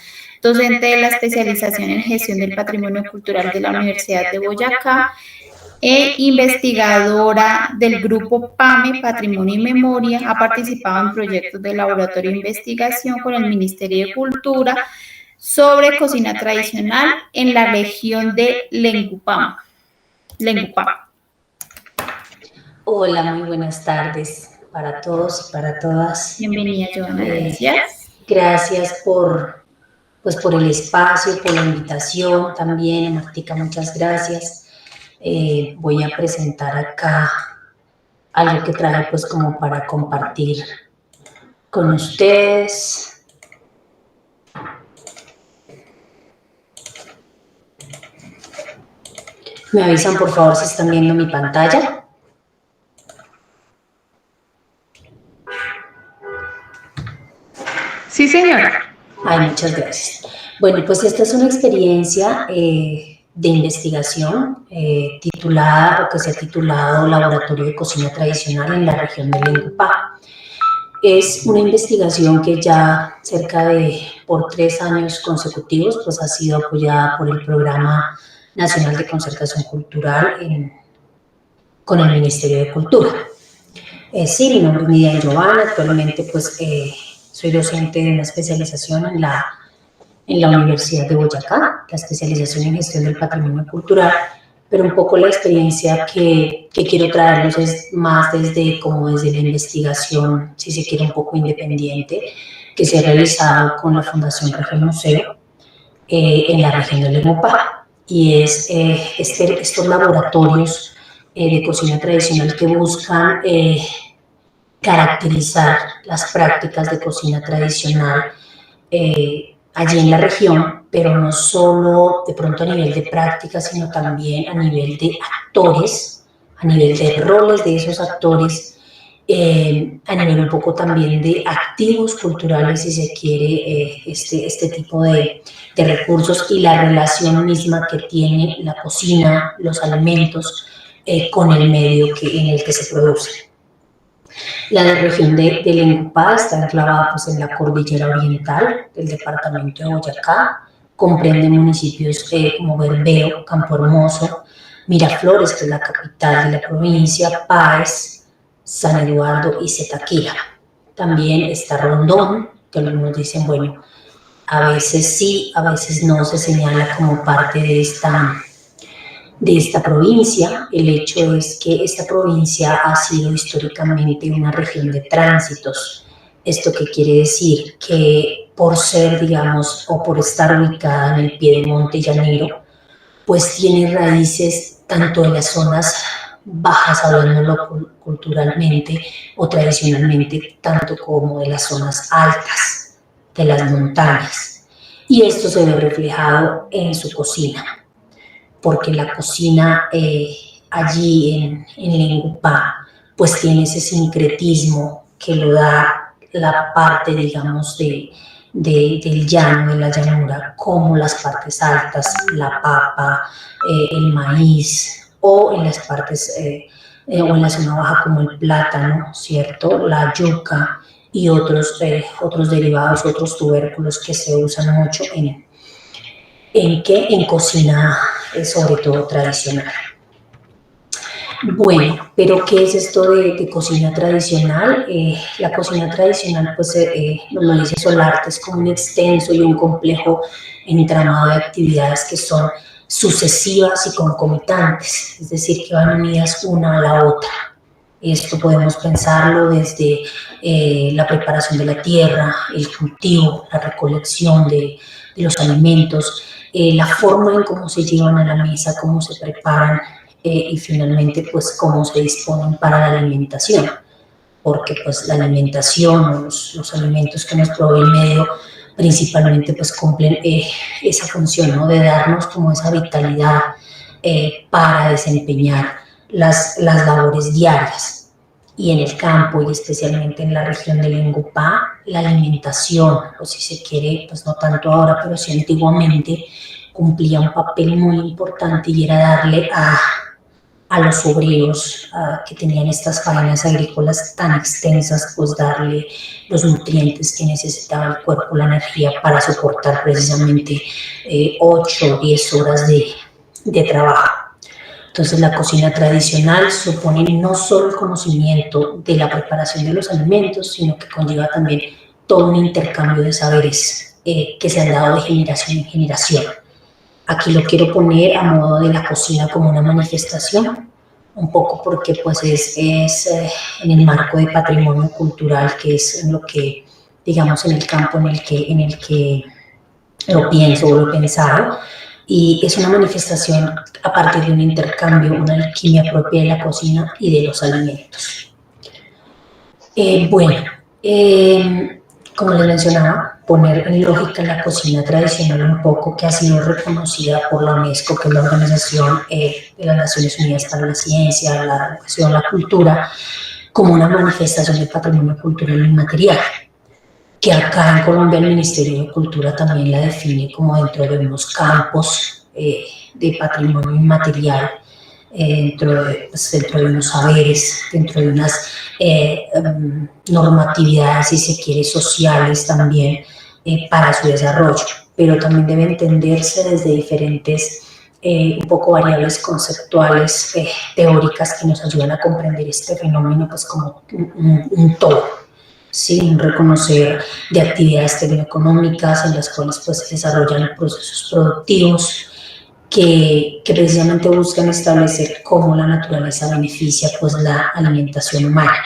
docente de la especialización en gestión del patrimonio cultural de la Universidad de Boyacá, e investigadora del grupo PAME, Patrimonio y Memoria. Ha participado en proyectos de laboratorio de investigación con el Ministerio de Cultura sobre cocina tradicional en la región de Lengupama. Hola, muy buenas tardes para todos y para todas. Bienvenida, Giovanna. Gracias. Gracias por el espacio, por la invitación también. Martica, muchas gracias. Voy a presentar acá algo que traje pues como para compartir con ustedes. Me avisan por favor si están viendo mi pantalla. Sí, señora. Ay, muchas gracias. Bueno, pues esta es una experiencia de investigación titulada, o que se ha titulado Laboratorio de Cocina Tradicional en la región de Lengupá. Es una investigación que ya por 3 años consecutivos pues ha sido apoyada por el Programa Nacional de Concertación Cultural con el Ministerio de Cultura. Sí, mi nombre es Miriam Giovanna, actualmente pues soy docente de una especialización en la Universidad de Boyacá, la especialización en gestión del patrimonio cultural, pero un poco la experiencia que quiero traerlos es más desde la investigación, si se quiere un poco independiente, que se ha realizado con la Fundación Región Museo en la región de Lengupá, y es estos laboratorios de cocina tradicional que buscan caracterizar las prácticas de cocina tradicional allí en la región, pero no solo de pronto a nivel de prácticas, sino también a nivel de actores, a nivel de roles de esos actores, a nivel un poco también de activos culturales, si se quiere, este tipo de recursos y la relación misma que tiene la cocina, los alimentos, con el medio en el que se producen. La región de Lengupá está enclavada pues, en la cordillera oriental del departamento de Boyacá, comprende municipios como Bermeo, Campo Hermoso, Miraflores, que es la capital de la provincia, Páez, San Eduardo y Zipaquirá. También está Rondón, que algunos dicen, bueno, a veces sí, a veces no se señala como parte de esta provincia. El hecho es que esta provincia ha sido históricamente una región de tránsitos. ¿Esto qué quiere decir? Que por ser, digamos, o por estar ubicada en el piedemonte llanero, pues tiene raíces tanto en las zonas bajas, hablándolo culturalmente o tradicionalmente, tanto como de las zonas altas, de las montañas. Y esto se ve reflejado en su cocina, porque la cocina allí en Lengupá pues tiene ese sincretismo que lo da la parte, digamos, del llano, de la llanura, como las partes altas, la papa, el maíz, o en las partes, o en la zona baja como el plátano, ¿cierto? La yuca y otros derivados, otros tubérculos que se usan mucho en cocina, sobre todo tradicional. Bueno, pero ¿qué es esto de cocina tradicional? La cocina tradicional, pues, nos lo dice Solarte, es como un extenso y un complejo entramado de actividades que son sucesivas y concomitantes, es decir, que van unidas una a la otra. Esto podemos pensarlo desde la preparación de la tierra, el cultivo, la recolección de los alimentos, la forma en cómo se llevan a la mesa, cómo se preparan, y finalmente pues cómo se disponen para la alimentación, porque pues la alimentación, los alimentos que nos provee el medio principalmente pues cumplen esa función, ¿no?, de darnos como esa vitalidad para desempeñar las labores diarias. Y en el campo y especialmente en la región de Lengupá, la alimentación, o si se quiere, pues no tanto ahora, pero sí antiguamente, cumplía un papel muy importante y era darle a los obreros que tenían estas faenas agrícolas tan extensas, pues darle los nutrientes que necesitaba el cuerpo, la energía para soportar precisamente 8 o 10 horas de trabajo. Entonces la cocina tradicional supone no solo el conocimiento de la preparación de los alimentos, sino que conlleva también todo un intercambio de saberes que se han dado de generación en generación. Aquí lo quiero poner a modo de la cocina como una manifestación, un poco porque pues es en el marco de patrimonio cultural, que es en lo que, digamos, en el campo en el que lo pienso o lo he pensado, y es una manifestación a partir de un intercambio, una alquimia propia de la cocina y de los alimentos. Como les mencionaba, poner en lógica la cocina tradicional un poco, que ha sido reconocida por la UNESCO, que es la Organización de las Naciones Unidas para la Ciencia, la Educación, la Cultura, como una manifestación del patrimonio cultural inmaterial, que acá en Colombia el Ministerio de Cultura también la define como dentro de unos campos de patrimonio inmaterial, dentro de unos saberes, dentro de unas normatividades, si se quiere, sociales también, para su desarrollo, pero también debe entenderse desde diferentes un poco variables conceptuales, teóricas, que nos ayudan a comprender este fenómeno pues como un todo, ¿sí? Un reconocer de actividades tecnoeconómicas en las cuales pues se desarrollan procesos productivos que precisamente buscan establecer cómo la naturaleza beneficia pues la alimentación humana.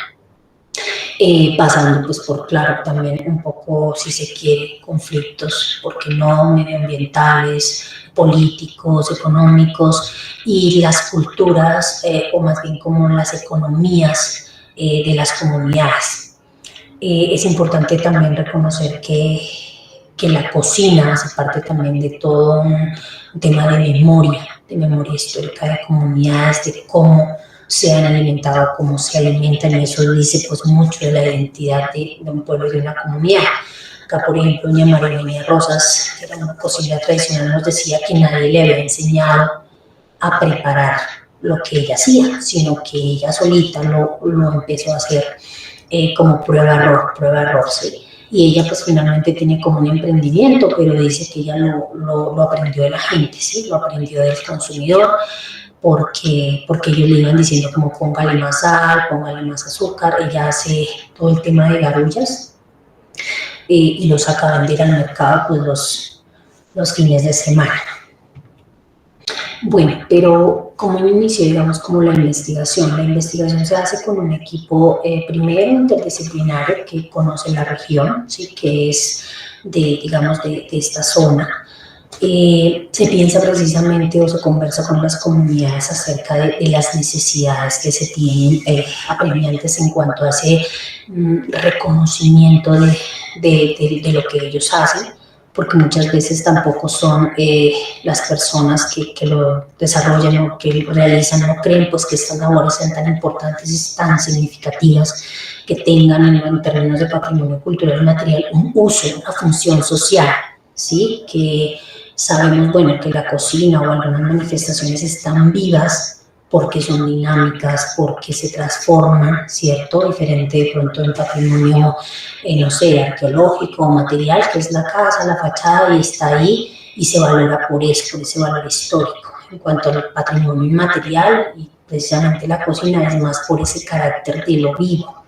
Pasando pues por, claro, también un poco, si se quiere, conflictos, porque no, medioambientales, políticos, económicos, y las culturas, o más bien como las economías de las comunidades. Es importante también reconocer que la cocina hace parte también de todo un tema de memoria histórica de comunidades, de cómo se han alimentado, cómo se alimentan, y eso dice pues mucho de la identidad de un pueblo y de una comunidad. Acá, por ejemplo, doña María Rosas, que era una cocinera tradicional, nos decía que nadie le había enseñado a preparar lo que ella hacía, sino que ella solita lo empezó a hacer como prueba-error, ¿sí? Y ella pues finalmente tiene como un emprendimiento, pero dice que ella lo aprendió de la gente, ¿sí? Lo aprendió del consumidor, porque ellos le iban diciendo como póngale más sal, póngale más azúcar. Ella hace todo el tema de garullas y lo saca a vender al mercado pues los fines de semana. Bueno, pero como inicio, digamos, como la investigación se hace con un equipo primero interdisciplinario que conoce la región, ¿sí? Que es digamos, de esta zona, se piensa precisamente o se conversa con las comunidades acerca de las necesidades que se tienen apremiantes en cuanto a ese reconocimiento de lo que ellos hacen, porque muchas veces tampoco son las personas que lo desarrollan o que lo realizan, no creen pues que estas labores sean tan importantes y tan significativas, que tengan en términos de patrimonio cultural y material un uso, una función social, ¿sí? Que sabemos, bueno, que la cocina o algunas manifestaciones están vivas porque son dinámicas, porque se transforman, ¿cierto? Diferente de pronto en patrimonio, no sé, arqueológico o material, que es la casa, la fachada, y está ahí y se valora por eso, por ese valor histórico. En cuanto al patrimonio inmaterial, y precisamente la cocina es más por ese carácter de lo vivo,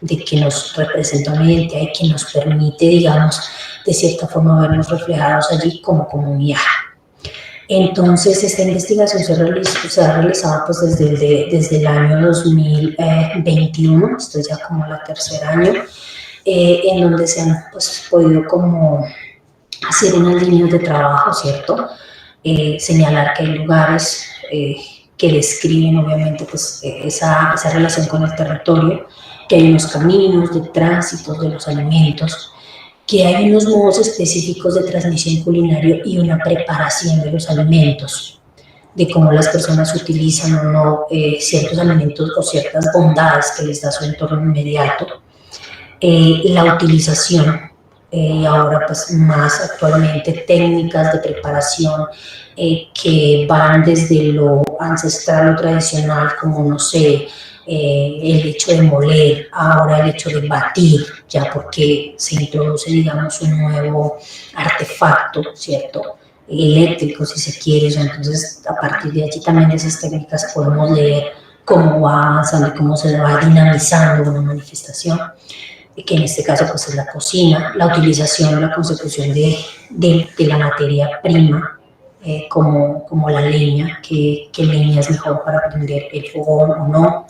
de que nos representa una identidad y que nos permite, digamos, de cierta forma vernos reflejados allí como comunidad. Entonces, esta investigación se ha realizado pues, desde el año 2021, esto es ya como el tercer año, en donde se han pues, podido como hacer unas líneas de trabajo, ¿cierto? Señalar que hay lugares que describen obviamente pues, esa relación con el territorio, que hay unos caminos de tránsito de los alimentos, que hay unos modos específicos de transmisión culinaria y una preparación de los alimentos, de cómo las personas utilizan o no ciertos alimentos o ciertas bondades que les da su entorno inmediato, la utilización, ahora pues más actualmente técnicas de preparación que van desde lo ancestral o tradicional, como no sé, el hecho de moler, ahora el hecho de batir, ya porque se introduce, digamos, un nuevo artefacto, ¿cierto? Eléctrico, si se quiere. Entonces, a partir de allí también de esas técnicas podemos leer cómo va avanzando, cómo se va dinamizando una manifestación, que en este caso pues es la cocina, la utilización, la consecución de la materia prima, como la leña, que leña es mejor para prender el fogón o no,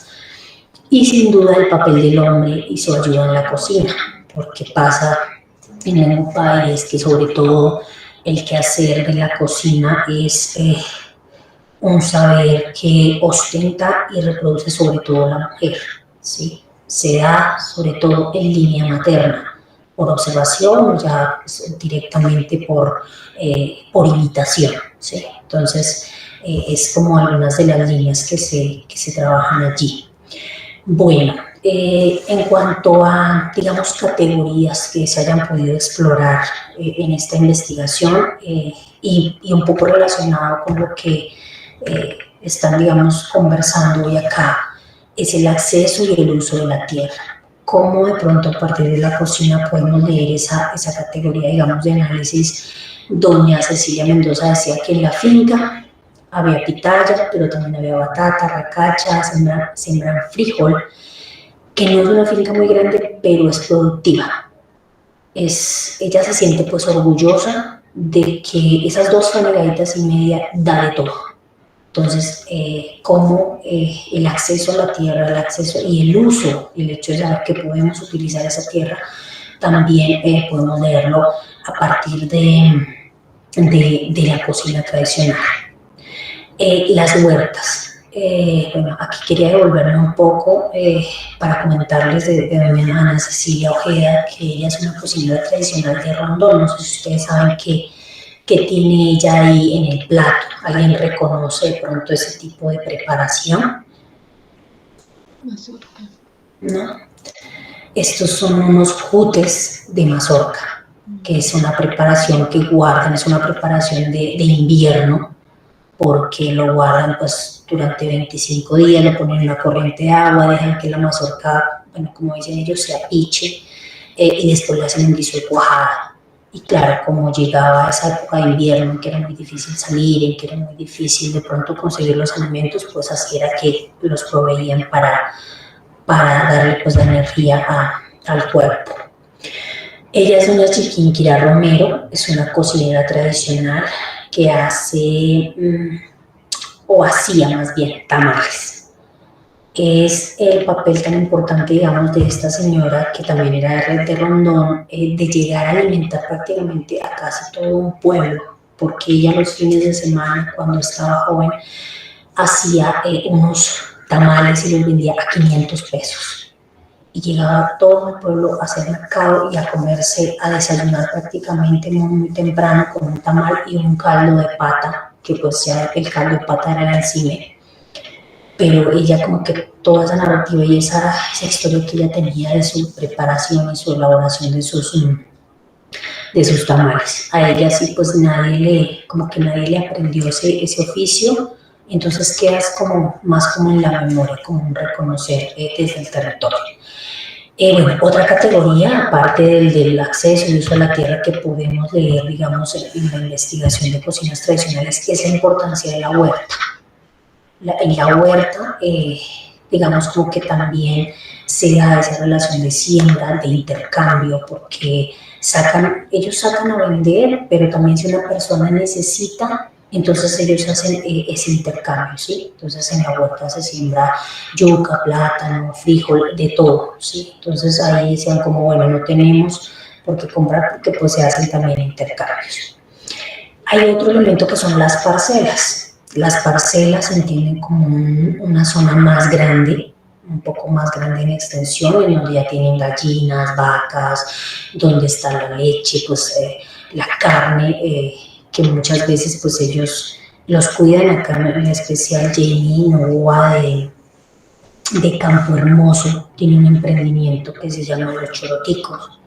y sin duda el papel del hombre y su ayuda en la cocina, porque pasa en ningún país que sobre todo el quehacer de la cocina es un saber que ostenta y reproduce sobre todo la mujer, ¿sí? Se da sobre todo en línea materna, por observación o ya pues, directamente por imitación, ¿sí? Entonces, es como algunas de las líneas que se trabajan allí. Bueno, en cuanto a, digamos, categorías que se hayan podido explorar en esta investigación y un poco relacionado con lo que están, digamos, conversando hoy acá, es el acceso y el uso de la tierra. Cómo de pronto a partir de la cocina podemos leer esa categoría, digamos, de análisis. Doña Cecilia Mendoza decía que en la finca había pitaya, pero también había batata, racacha, sembran frijol, que no es una finca muy grande, pero es productiva. Ella se siente pues orgullosa de que esas 2 toneladitas y media da de todo. Entonces, cómo el acceso a la tierra, el acceso y el uso, el hecho de saber que podemos utilizar esa tierra, también podemos leerlo a partir de la cocina tradicional. Las huertas. Bueno, aquí quería devolverme un poco para comentarles de doña Ana Cecilia Ojeda, que ella es una cocinera tradicional de Rondón. No sé si ustedes saben qué tiene ella ahí en el plato. ¿Alguien reconoce de pronto ese tipo de preparación? ¿No? Estos son unos jutes de mazorca, que es una preparación que guardan, es una preparación de invierno, porque lo guardan pues durante 25 días, lo ponen en una corriente de agua, dejan que la mazorca, bueno, como dicen ellos, se apiche, y después le hacen un guiso de cuajada. Y claro, como llegaba esa época de invierno, en que era muy difícil salir, en que era muy difícil de pronto conseguir los alimentos, pues así era que los proveían para darle pues la energía al cuerpo. Ella es doña Chiquinquirá Romero, es una cocinera tradicional que hace, o hacía más bien, tamales. Es el papel tan importante, digamos, de esta señora, que también era de Rondón, de llegar a alimentar prácticamente a casi todo un pueblo, porque ella los fines de semana, cuando estaba joven, hacía unos tamales y los vendía a 500 pesos. Y llegaba todo el pueblo a hacer mercado y a comerse, a desayunar prácticamente muy temprano con un tamal y un caldo de pata, que pues ya el caldo de pata era el encime. Pero ella como que toda esa narrativa y esa historia que ella tenía de su preparación y su elaboración de sus tamales. A ella sí pues nadie le aprendió ese oficio, entonces quedas como más como en la memoria, como un reconocer desde el territorio. Bueno, otra categoría, aparte del acceso y uso a la tierra que podemos leer, digamos, en la investigación de cocinas tradicionales, es la importancia de la huerta. En la huerta, digamos, como que también se da esa relación de siembra, de intercambio, porque ellos sacan a vender, pero también si una persona necesita, entonces ellos hacen ese intercambio, ¿sí? Entonces en la huerta se siembra yuca, plátano, frijol, de todo, ¿sí? Entonces ahí decían como, bueno, no tenemos por qué comprar porque pues se hacen también intercambios. Hay otro elemento que son las parcelas. Las parcelas se entienden como una zona más grande, un poco más grande en extensión, en donde ya tienen gallinas, vacas, donde está la leche, pues la carne, que muchas veces pues ellos los cuidan. Acá en especial Jenny Novoa de Campo Hermoso tiene un emprendimiento que se llama Los Choroticos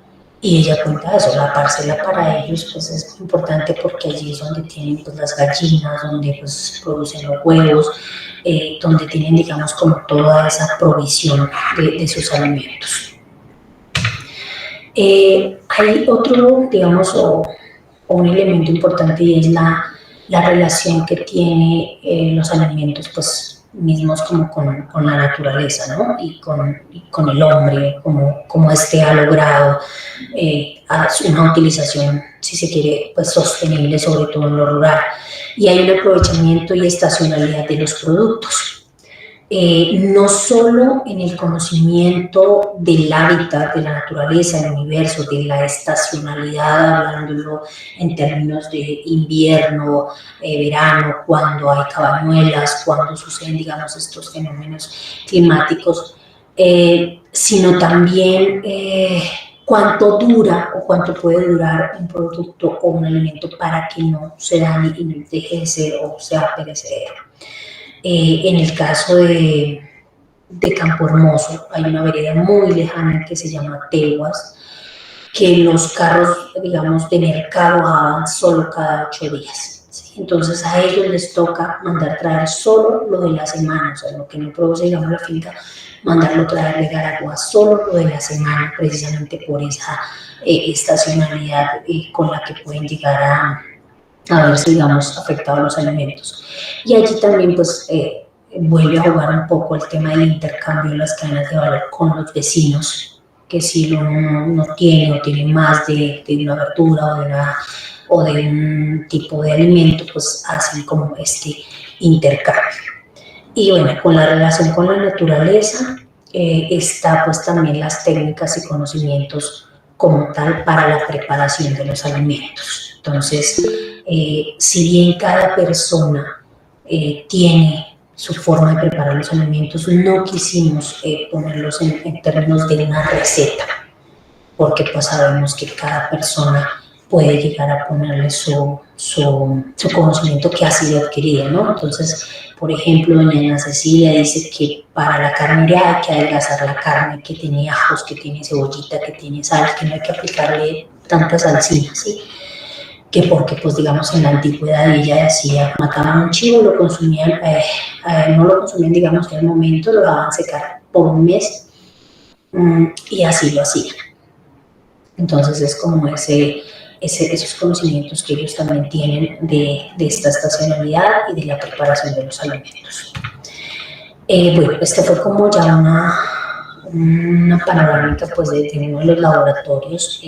y ella cuenta eso. La parcela para ellos pues es importante porque allí es donde tienen pues las gallinas, donde pues producen los huevos, donde tienen digamos como toda esa provisión de sus alimentos. Hay otro digamos o un elemento importante y es la relación que tiene los alimentos pues mismos como con la naturaleza, ¿no? Y con el hombre, como este ha logrado una utilización, si se quiere, pues sostenible, sobre todo en lo rural. Y hay un aprovechamiento y estacionalidad de los productos. No solo en el conocimiento del hábitat, de la naturaleza, del universo, de la estacionalidad, hablándolo en términos de invierno, verano, cuando hay cabañuelas, cuando suceden, digamos, estos fenómenos climáticos, sino también cuánto dura o cuánto puede durar un producto o un alimento para que no se dañe y no deje de ser o sea perecedero. En el caso de Campo Hermoso hay una vereda muy lejana que se llama Teguas, que los carros, digamos, de mercado van solo cada 8 días. ¿Sí? Entonces a ellos les toca mandar traer solo lo de la semana, o sea, lo que no produce, digamos, la finca, mandarlo traer de Garagua, solo lo de la semana, precisamente por esa estacionalidad con la que pueden llegar a verse, digamos, afectados los alimentos. Y allí también, pues, vuelve a jugar un poco el tema del intercambio de las cadenas de valor con los vecinos, que si uno no tiene o tiene más de una verdura o de un tipo de alimento, pues hacen como este intercambio. Y bueno, con la relación con la naturaleza está pues también las técnicas y conocimientos como tal para la preparación de los alimentos. Entonces, si bien cada persona tiene su forma de preparar los alimentos, no quisimos ponerlos en términos de una receta, porque pues sabemos que cada persona puede llegar a ponerle su conocimiento que ha sido adquirido, ¿no? Entonces, por ejemplo, doña Ana Cecilia dice que para la carne hay que adelgazar la carne, que tiene ajos, que tiene cebollita, que tiene sal, que no hay que aplicarle tanta salsina, ¿sí? Que porque, pues digamos, en la antigüedad ella decía, mataban un chivo, lo consumían, no lo consumían, digamos, en el momento, lo dejaban secar por un mes y así lo hacían. Entonces es como esos conocimientos que ellos también tienen de esta estacionalidad y de la preparación de los alimentos. Bueno, este fue como ya una panorámica pues, de uno de los laboratorios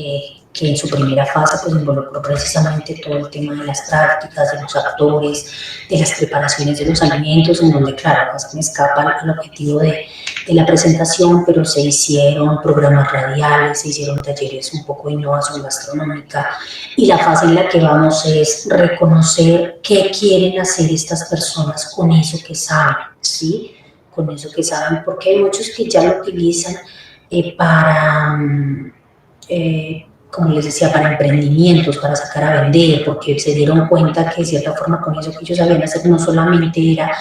que en su primera fase pues involucró precisamente todo el tema de las prácticas, de los actores, de las preparaciones de los alimentos, en donde claro, casi me escapa al objetivo de la presentación, pero se hicieron programas radiales, se hicieron talleres un poco de innovación gastronómica, y la fase en la que vamos es reconocer qué quieren hacer estas personas con eso que saben, ¿sí? Con eso que saben, porque hay muchos que ya lo utilizan para, como les decía, para emprendimientos, para sacar a vender, porque se dieron cuenta que de cierta forma con eso que ellos sabían hacer no solamente era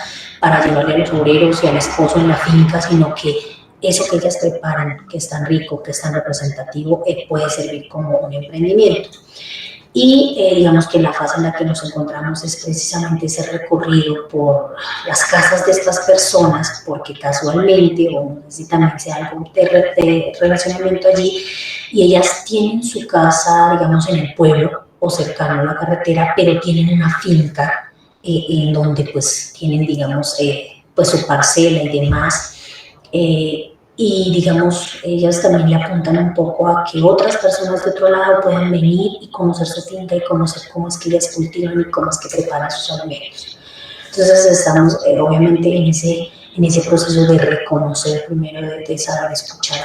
para llevarle a los obreros y al esposo en la finca, sino que eso que ellas preparan, que es tan rico, que es tan representativo, puede servir como un emprendimiento. Y digamos que la fase en la que nos encontramos es precisamente ese recorrido por las casas de estas personas, porque casualmente, o no sé si también sea algo de relacionamiento allí, y ellas tienen su casa, digamos, en el pueblo o cercano a la carretera, pero tienen una finca en donde pues tienen, digamos, pues su parcela y demás. Y digamos, ellas también le apuntan un poco a que otras personas de otro lado puedan venir y conocer su finca y conocer cómo es que ellas cultivan y cómo es que preparan sus alimentos. Entonces estamos obviamente en ese proceso de reconocer primero, de saber escuchar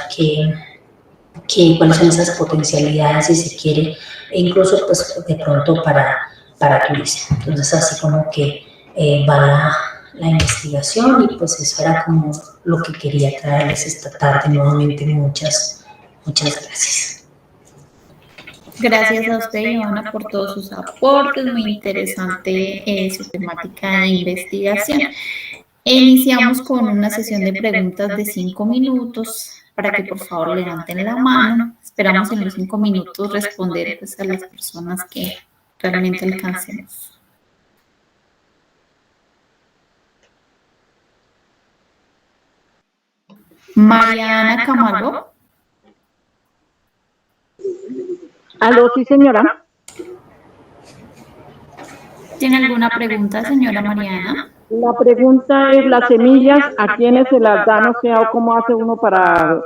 cuáles son esas potencialidades, si se quiere, e incluso pues de pronto para turismo. Entonces así como que va la investigación, y pues eso era como lo que quería traerles esta tarde nuevamente. Muchas gracias. Gracias a usted, Ivana, por todos sus aportes, muy interesante su temática de investigación. Iniciamos con una sesión de preguntas de 5 minutos, para que por favor levanten la mano. Esperamos en los 5 minutos responder pues, a las personas que realmente alcancemos. Mariana Camargo. Aló, sí, señora. ¿Tiene alguna pregunta, señora Mariana? La pregunta es, las semillas, ¿a quiénes se las dan? O sea, ¿cómo hace uno para,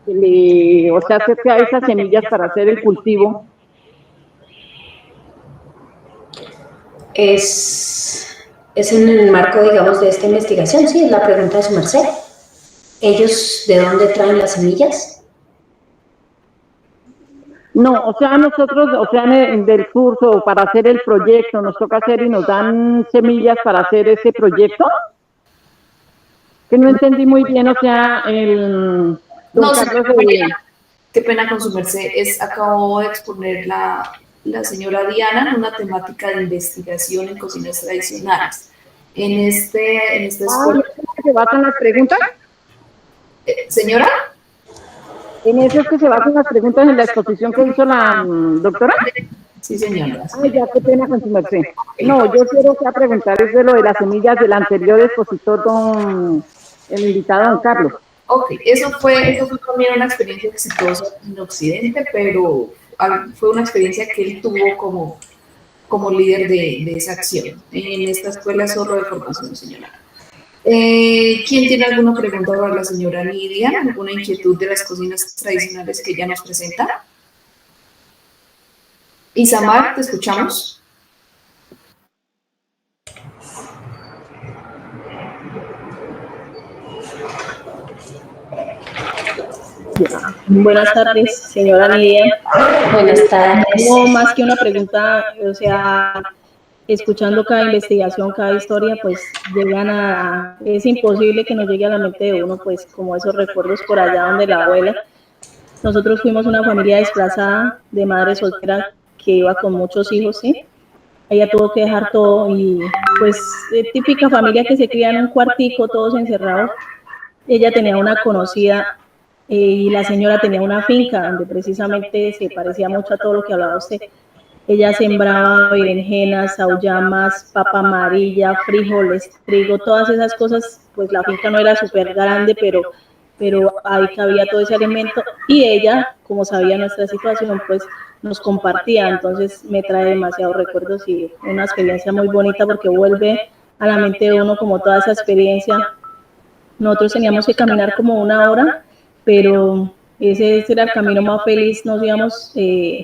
acerca de esas semillas para hacer el cultivo? Es en el marco, digamos, de esta investigación, sí, es la pregunta de su merced. ¿Ellos de dónde traen las semillas? No, o sea, nosotros, del curso, para hacer el proyecto, nos toca hacer y nos dan semillas para hacer ese proyecto. Que no entendí muy bien, o sea, el... No, qué pena con su merced, acabó de exponer la señora Diana en una temática de investigación en cocinas tradicionales. En esta escuela... ¿Se basan las preguntas? ¿Señora? ¿En eso es que se basan las preguntas en la exposición que hizo la doctora? Sí, señora. Ay, ya, qué pena con su merced. No, yo quiero preguntar es de lo de las semillas del anterior expositor, el invitado don Carlos. Ok, eso fue también una experiencia exitosa en Occidente, pero fue una experiencia que él tuvo como líder de esa acción. En esta escuela solo de formación, señora. ¿Quién tiene alguna pregunta para la señora Lidia? ¿Alguna inquietud de las cocinas tradicionales que ella nos presenta? Isamar, ¿te escuchamos? Buenas tardes, señora Lidia. Buenas tardes. No más que una pregunta, o sea, escuchando cada investigación, cada historia, pues es imposible que nos llegue a la mente de uno, pues como esos recuerdos por allá donde la abuela. Nosotros fuimos una familia desplazada de madre soltera que iba con muchos hijos, ¿sí? Ella tuvo que dejar todo y pues típica familia que se cría en un cuartico, todos encerrados. Ella tenía una conocida y la señora tenía una finca donde precisamente se parecía mucho a todo lo que hablaba usted. Ella sembraba berenjenas, auyamas, papa amarilla, frijoles, trigo, todas esas cosas. Pues la finca no era súper grande, pero ahí cabía todo ese alimento, y ella, como sabía nuestra situación, pues nos compartía. Entonces me trae demasiados recuerdos y una experiencia muy bonita, porque vuelve a la mente de uno como toda esa experiencia. Nosotros teníamos que caminar como 1 hora, pero ese era el camino más feliz, nos íbamos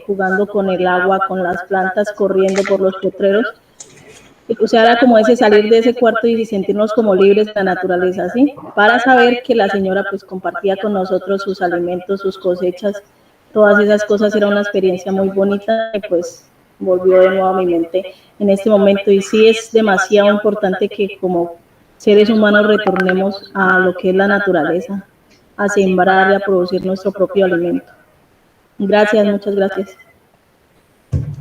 jugando con el agua, con las plantas, corriendo por los potreros. O sea, era como ese salir de ese cuarto y sentirnos como libres de la naturaleza, ¿sí? Para saber que la señora pues compartía con nosotros sus alimentos, sus cosechas, todas esas cosas, era una experiencia muy bonita y pues volvió de nuevo a mi mente en este momento. Y sí es demasiado importante que como seres humanos retornemos a lo que es la naturaleza, a sembrar y a producir nuestro propio alimento. Gracias, muchas gracias.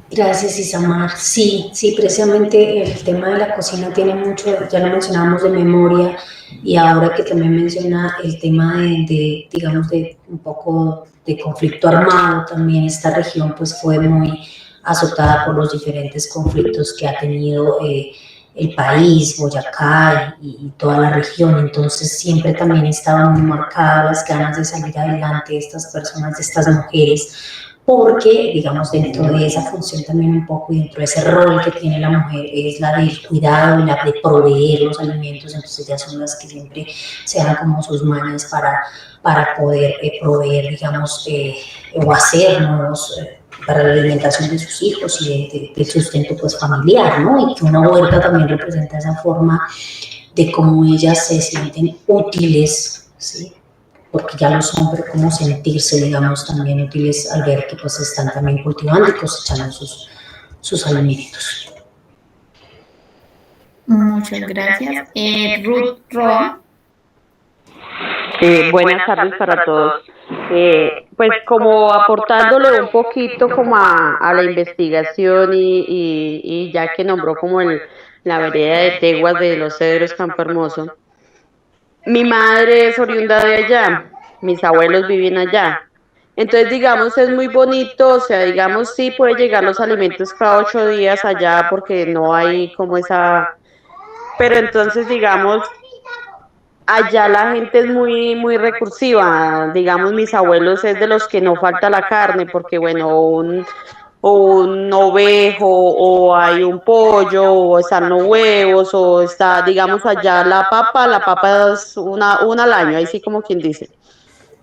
Gracias, Isamar. Sí, precisamente el tema de la cocina tiene mucho, ya lo mencionábamos, de memoria, y ahora que también menciona el tema digamos, de un poco de conflicto armado, también esta región pues fue muy azotada por los diferentes conflictos que ha tenido el país, Boyacá y toda la región. Entonces siempre también estaban muy marcadas las ganas de salir adelante de estas personas, de estas mujeres, porque, digamos, dentro de esa función también un poco y dentro de ese rol que tiene la mujer es la del cuidado y la de proveer los alimentos. Entonces ellas son las que siempre se dan como sus manos para poder proveer, digamos, o hacer nuevos para la alimentación de sus hijos y del sustento pues familiar, ¿no? Y que una huerta también representa esa forma de cómo ellas se sienten útiles, ¿sí? Porque ya lo son, pero cómo sentirse, digamos, también útiles al ver que pues están también cultivando y cosechando sus alimentos. Muchas gracias. Ruth Roa. Buenas tardes para todos. Pues como aportándole un poquito como a la investigación y ya que nombró como la vereda de Teguas de los Cedros, Campo Hermoso. Mi madre es oriunda de allá, mis abuelos viven allá. Entonces, digamos, es muy bonito, o sea, digamos, sí puede llegar los alimentos cada 8 días allá porque no hay como esa... Pero entonces, digamos, allá la gente es muy recursiva. Digamos, mis abuelos es de los que no falta la carne porque, bueno, un ovejo o hay un pollo o están los huevos o está, digamos, allá la papa es una al año, ahí sí como quien dice.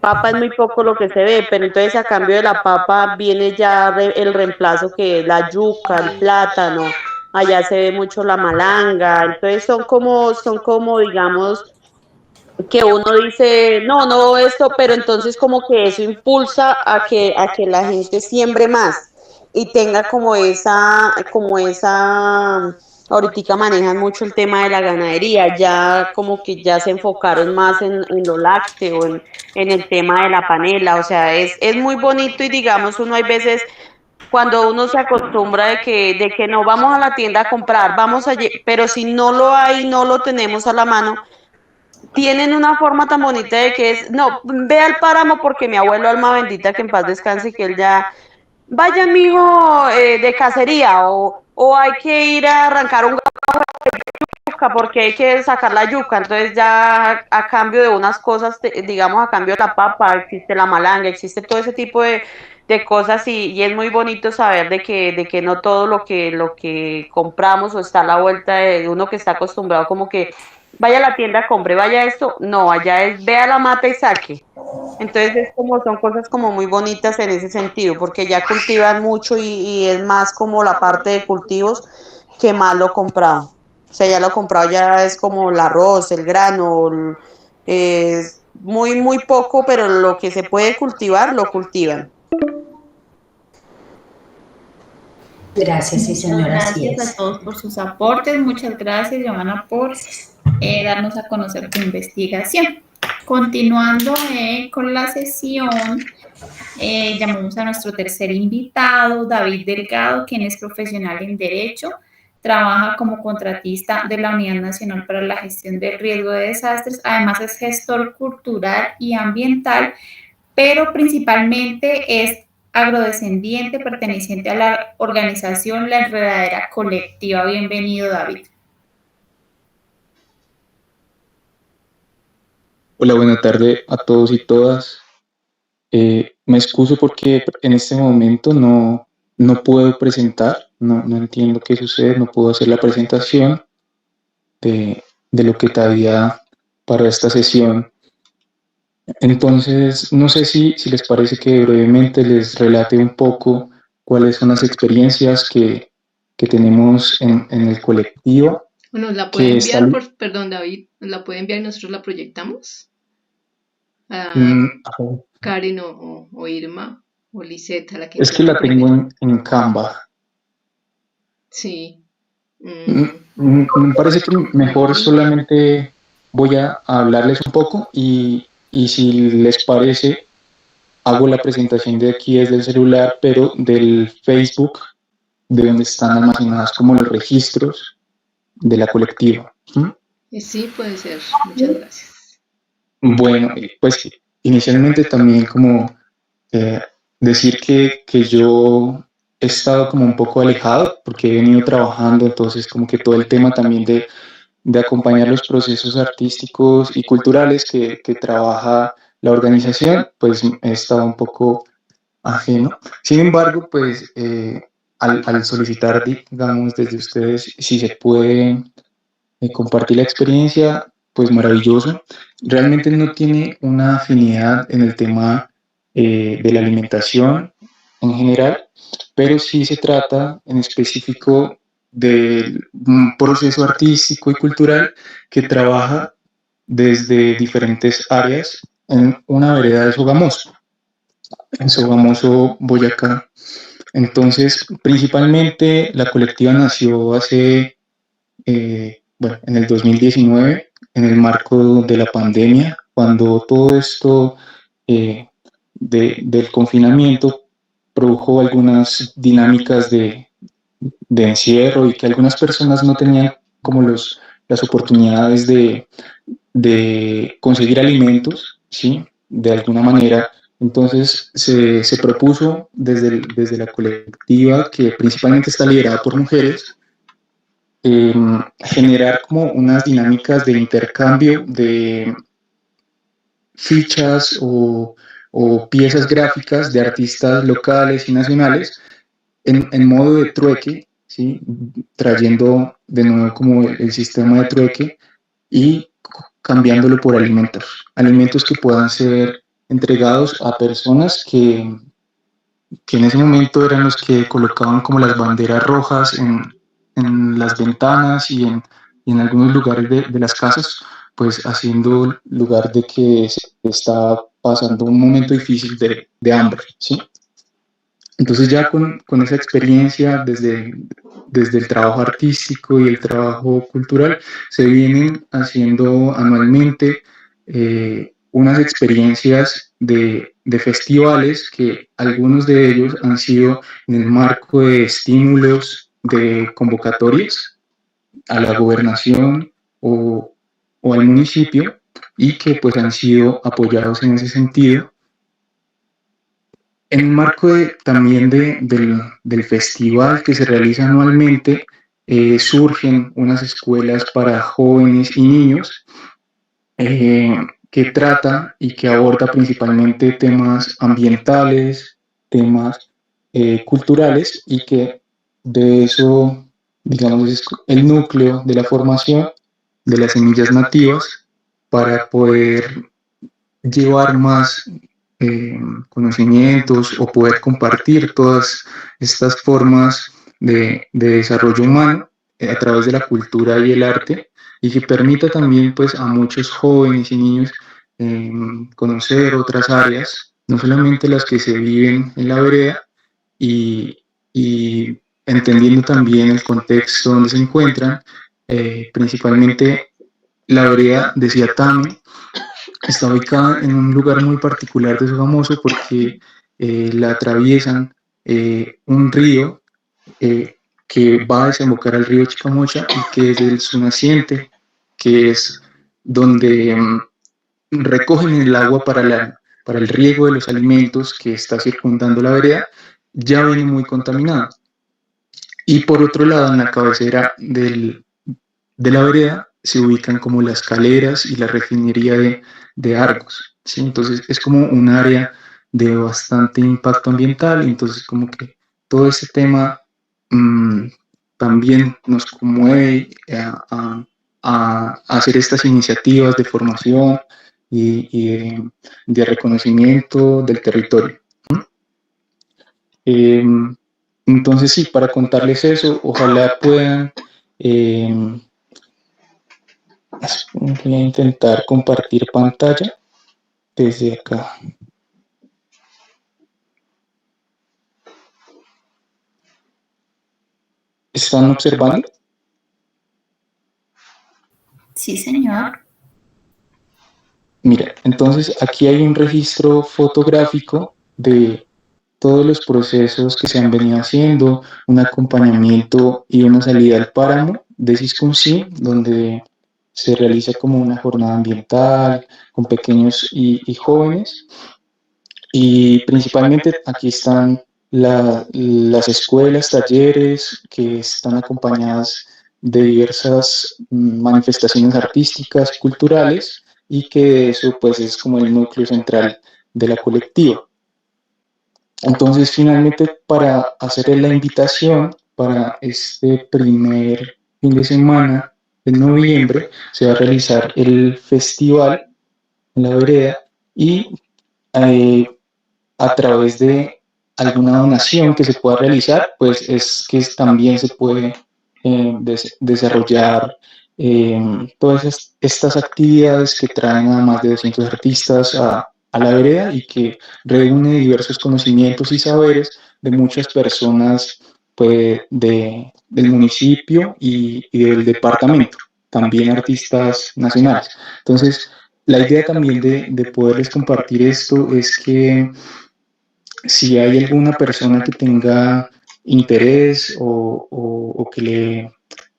Papa es muy poco lo que se ve, pero entonces a cambio de la papa viene ya el reemplazo que es la yuca, el plátano, allá se ve mucho la malanga, entonces son como digamos, que uno dice, no esto, pero entonces como que eso impulsa a que la gente siembre más y tenga como esa, ahorita manejan mucho el tema de la ganadería, ya como que ya se enfocaron más en lo lácteo, en el tema de la panela, o sea, es muy bonito y digamos uno hay veces cuando uno se acostumbra de que no vamos a la tienda a comprar, vamos allí, pero si no lo hay, no lo tenemos a la mano, tienen una forma tan bonita de que es, no, ve al páramo porque mi abuelo alma bendita que en paz descanse, que él ya, vaya amigo de cacería o hay que ir a arrancar un gajo de yuca porque hay que sacar la yuca, entonces ya a cambio de unas cosas, digamos a cambio de la papa, existe la malanga, existe todo ese tipo de cosas y es muy bonito saber de que no todo lo que compramos o está a la vuelta de uno que está acostumbrado como que vaya a la tienda, compre, vaya esto, no, allá es vea la mata y saque. Entonces es son cosas como muy bonitas en ese sentido, porque ya cultivan mucho y es más como la parte de cultivos que más lo comprado. O sea, ya lo comprado ya es como el arroz, el grano, es muy poco, pero lo que se puede cultivar, lo cultivan. Gracias, sí, señora. Gracias a todos por sus aportes. Muchas gracias, Giovanna, por darnos a conocer tu investigación. Continuando con la sesión, llamamos a nuestro tercer invitado, David Delgado, quien es profesional en Derecho, trabaja como contratista de la Unidad Nacional para la Gestión del Riesgo de Desastres, además es gestor cultural y ambiental, pero principalmente es agrodescendiente perteneciente a la organización La Enredadera Colectiva. Bienvenido, David. Hola, buenas tardes a todos y todas. Me excuso porque en este momento no puedo presentar, no entiendo qué sucede, no puedo hacer la presentación de lo que traía para esta sesión. Entonces, no sé si les parece que brevemente les relate un poco cuáles son las experiencias que tenemos en el colectivo. Bueno, la puede Que está... enviar perdón, David, la puede enviar y nosotros la proyectamos a Karen o Irma o Lisette, a la que es que la tengo en Canva. Sí. Me parece que mejor solamente voy a hablarles un poco y si les parece, hago la presentación de aquí desde el celular, pero del Facebook, de donde están almacenadas como los registros de la colectiva. Sí, puede ser. Muchas gracias. Bueno, pues inicialmente también como decir que yo he estado como un poco alejado porque he venido trabajando, entonces como que todo el tema también de acompañar los procesos artísticos y culturales que trabaja la organización, pues he estado un poco ajeno. Sin embargo, pues al solicitar, digamos, desde ustedes, si se puede compartir la experiencia, pues maravilloso. Realmente no tiene una afinidad en el tema de la alimentación en general, pero sí se trata en específico de un proceso artístico y cultural que trabaja desde diferentes áreas en una vereda de Sogamoso, en Sogamoso, Boyacá. Entonces, principalmente la colectiva nació hace, bueno, en el 2019, en el marco de la pandemia, cuando todo esto del confinamiento produjo algunas dinámicas de encierro y que algunas personas no tenían como las oportunidades de conseguir alimentos, ¿sí? De alguna manera. Entonces se propuso desde la colectiva, que principalmente está liderada por mujeres, generar como unas dinámicas de intercambio de fichas o piezas gráficas de artistas locales y nacionales en modo de trueque, ¿sí? Trayendo de nuevo como el sistema de trueque y cambiándolo por alimentos que puedan ser entregados a personas que en ese momento eran los que colocaban como las banderas rojas en las ventanas y en algunos lugares de las casas, pues haciendo lugar de que se está pasando un momento difícil de hambre, ¿sí? Entonces ya con esa experiencia desde el trabajo artístico y el trabajo cultural, se vienen haciendo anualmente unas experiencias de festivales que algunos de ellos han sido en el marco de estímulos de convocatorias a la gobernación o al municipio y que pues han sido apoyados en ese sentido. En el marco también del festival que se realiza anualmente, surgen unas escuelas para jóvenes y niños que trata y que aborda principalmente temas ambientales, temas culturales y que de eso, digamos, es el núcleo de la formación de las semillas nativas para poder llevar más conocimientos o poder compartir todas estas formas de desarrollo humano a través de la cultura y el arte y que permita también pues a muchos jóvenes y niños conocer otras áreas, no solamente las que se viven en la vereda y entendiendo también el contexto donde se encuentran, principalmente la vereda de Siatame está ubicada en un lugar muy particular de Sogamoso porque la atraviesan un río que va a desembocar al río Chicamocha y que desde su naciente, que es donde recogen el agua para el riego de los alimentos que está circundando la vereda, ya viene muy contaminado. Y por otro lado, en la cabecera de la vereda se ubican como las caleras y la refinería de Argos, ¿sí? Entonces es como un área de bastante impacto ambiental, entonces como que todo ese tema también nos conmueve a hacer estas iniciativas de formación y de reconocimiento del territorio. Entonces sí, para contarles eso, ojalá puedan, voy a intentar compartir pantalla desde acá. ¿Están observando? Sí, señor. Mira, entonces aquí hay un registro fotográfico de todos los procesos que se han venido haciendo, un acompañamiento y una salida al páramo de Siscuncí, donde se realiza como una jornada ambiental con pequeños y jóvenes. Y principalmente aquí están las escuelas, talleres que están acompañadas de diversas manifestaciones artísticas, culturales, y que eso pues es como el núcleo central de la colectiva. Entonces, finalmente, para hacer la invitación para este primer fin de semana de noviembre, se va a realizar el festival en la vereda y a través de alguna donación que se pueda realizar, pues es que también se puede desarrollar todas estas actividades que traen a más de 200 artistas a la vereda y que reúne diversos conocimientos y saberes de muchas personas pues, del municipio y del departamento, también artistas nacionales. Entonces, la idea también de poderles compartir esto es que si hay alguna persona que tenga interés o que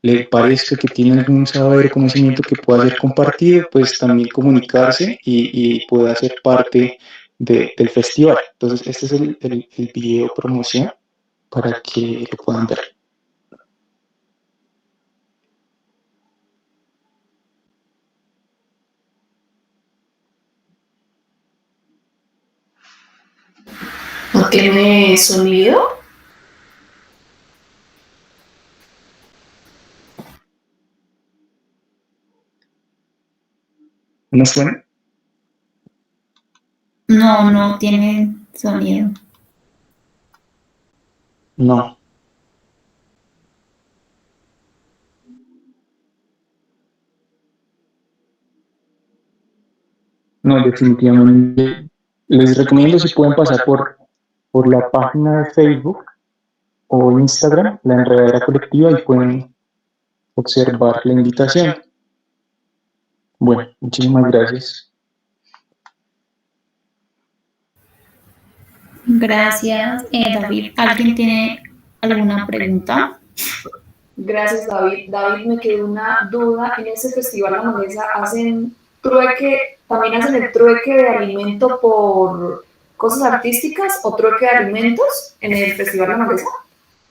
le parezca que tiene algún saber o conocimiento que pueda ser compartido, pues también comunicarse y pueda ser parte del festival. Entonces, este es el video promoción para que lo puedan ver. ¿No tiene sonido? ¿No suena? No, no tiene sonido. No. No, definitivamente. Les recomiendo si pueden pasar por la página de Facebook o Instagram, la Enredadera Colectiva, y pueden observar la invitación. Bueno, muchísimas gracias. Gracias, David. ¿Alguien tiene alguna pregunta? Gracias, David. David, me quedó una duda. En ese festival La Maleza hacen trueque, también hacen el trueque de alimento por cosas artísticas o trueque de alimentos en el festival La Maleza.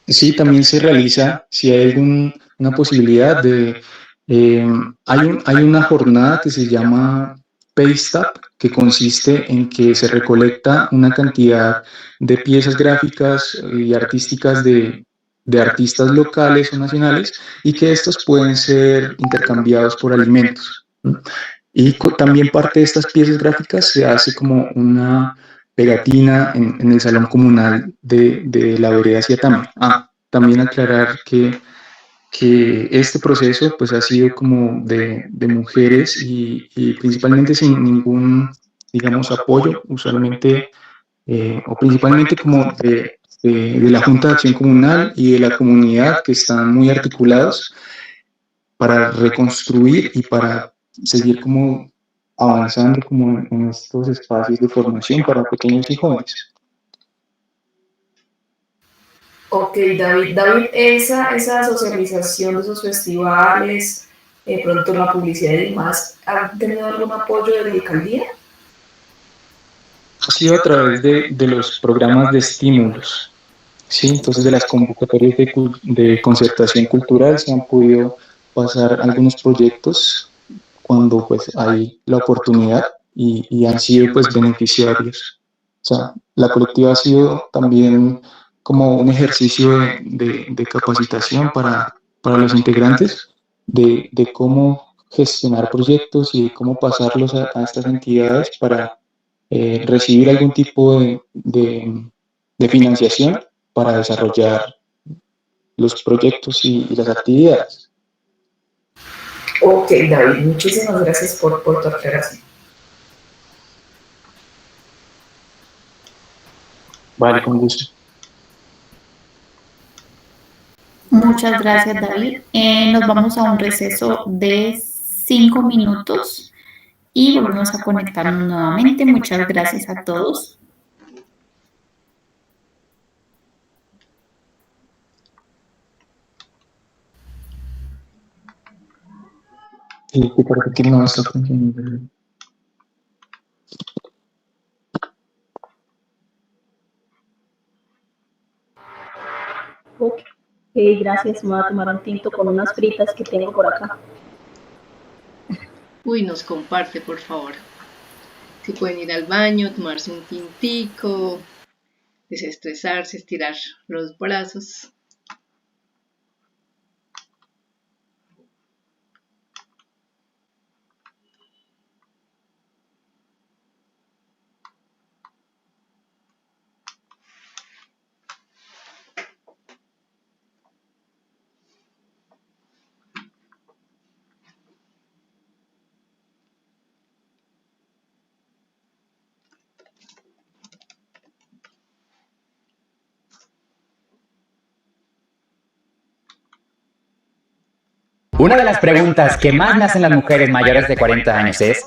Sí, también se realiza, si hay alguna posibilidad de... hay una jornada que se llama Paste Up, que consiste en que se recolecta una cantidad de piezas gráficas y artísticas de artistas locales o nacionales y que estos pueden ser intercambiados por alimentos. Y también parte de estas piezas gráficas se hace como una pegatina en el salón comunal de la vereda Ciatame. También aclarar que este proceso pues ha sido como de mujeres y principalmente sin ningún, digamos, apoyo, usualmente, o principalmente como de la Junta de Acción Comunal y de la comunidad, que están muy articulados para reconstruir y para seguir como avanzando como en estos espacios de formación para pequeños y jóvenes. Ok, David. David, esa socialización de esos festivales, de pronto la publicidad y demás, ¿han tenido algún apoyo de la alcaldía? Ha sido a través de los programas de estímulos, ¿sí? Entonces de las convocatorias de concertación cultural se han podido pasar algunos proyectos cuando pues hay la oportunidad y han sido pues beneficiarios. O sea, la colectiva ha sido también como un ejercicio de capacitación para los integrantes de cómo gestionar proyectos y cómo pasarlos a estas entidades para recibir algún tipo de financiación para desarrollar los proyectos y las actividades. Ok, David, muchísimas gracias por tu aclaración. Vale, con gusto. Muchas gracias, David. Nos vamos a un receso de 5 minutos y volvemos a conectarnos nuevamente. Muchas gracias a todos. Sí, parece que no está funcionando. Ok, gracias. Me voy a tomar un tinto con unas fritas que tengo por acá. Uy, nos comparte, por favor. Si pueden ir al baño, tomarse un tintico, desestresarse, estirar los brazos. Una de las preguntas que más me hacen las mujeres mayores de 40 años es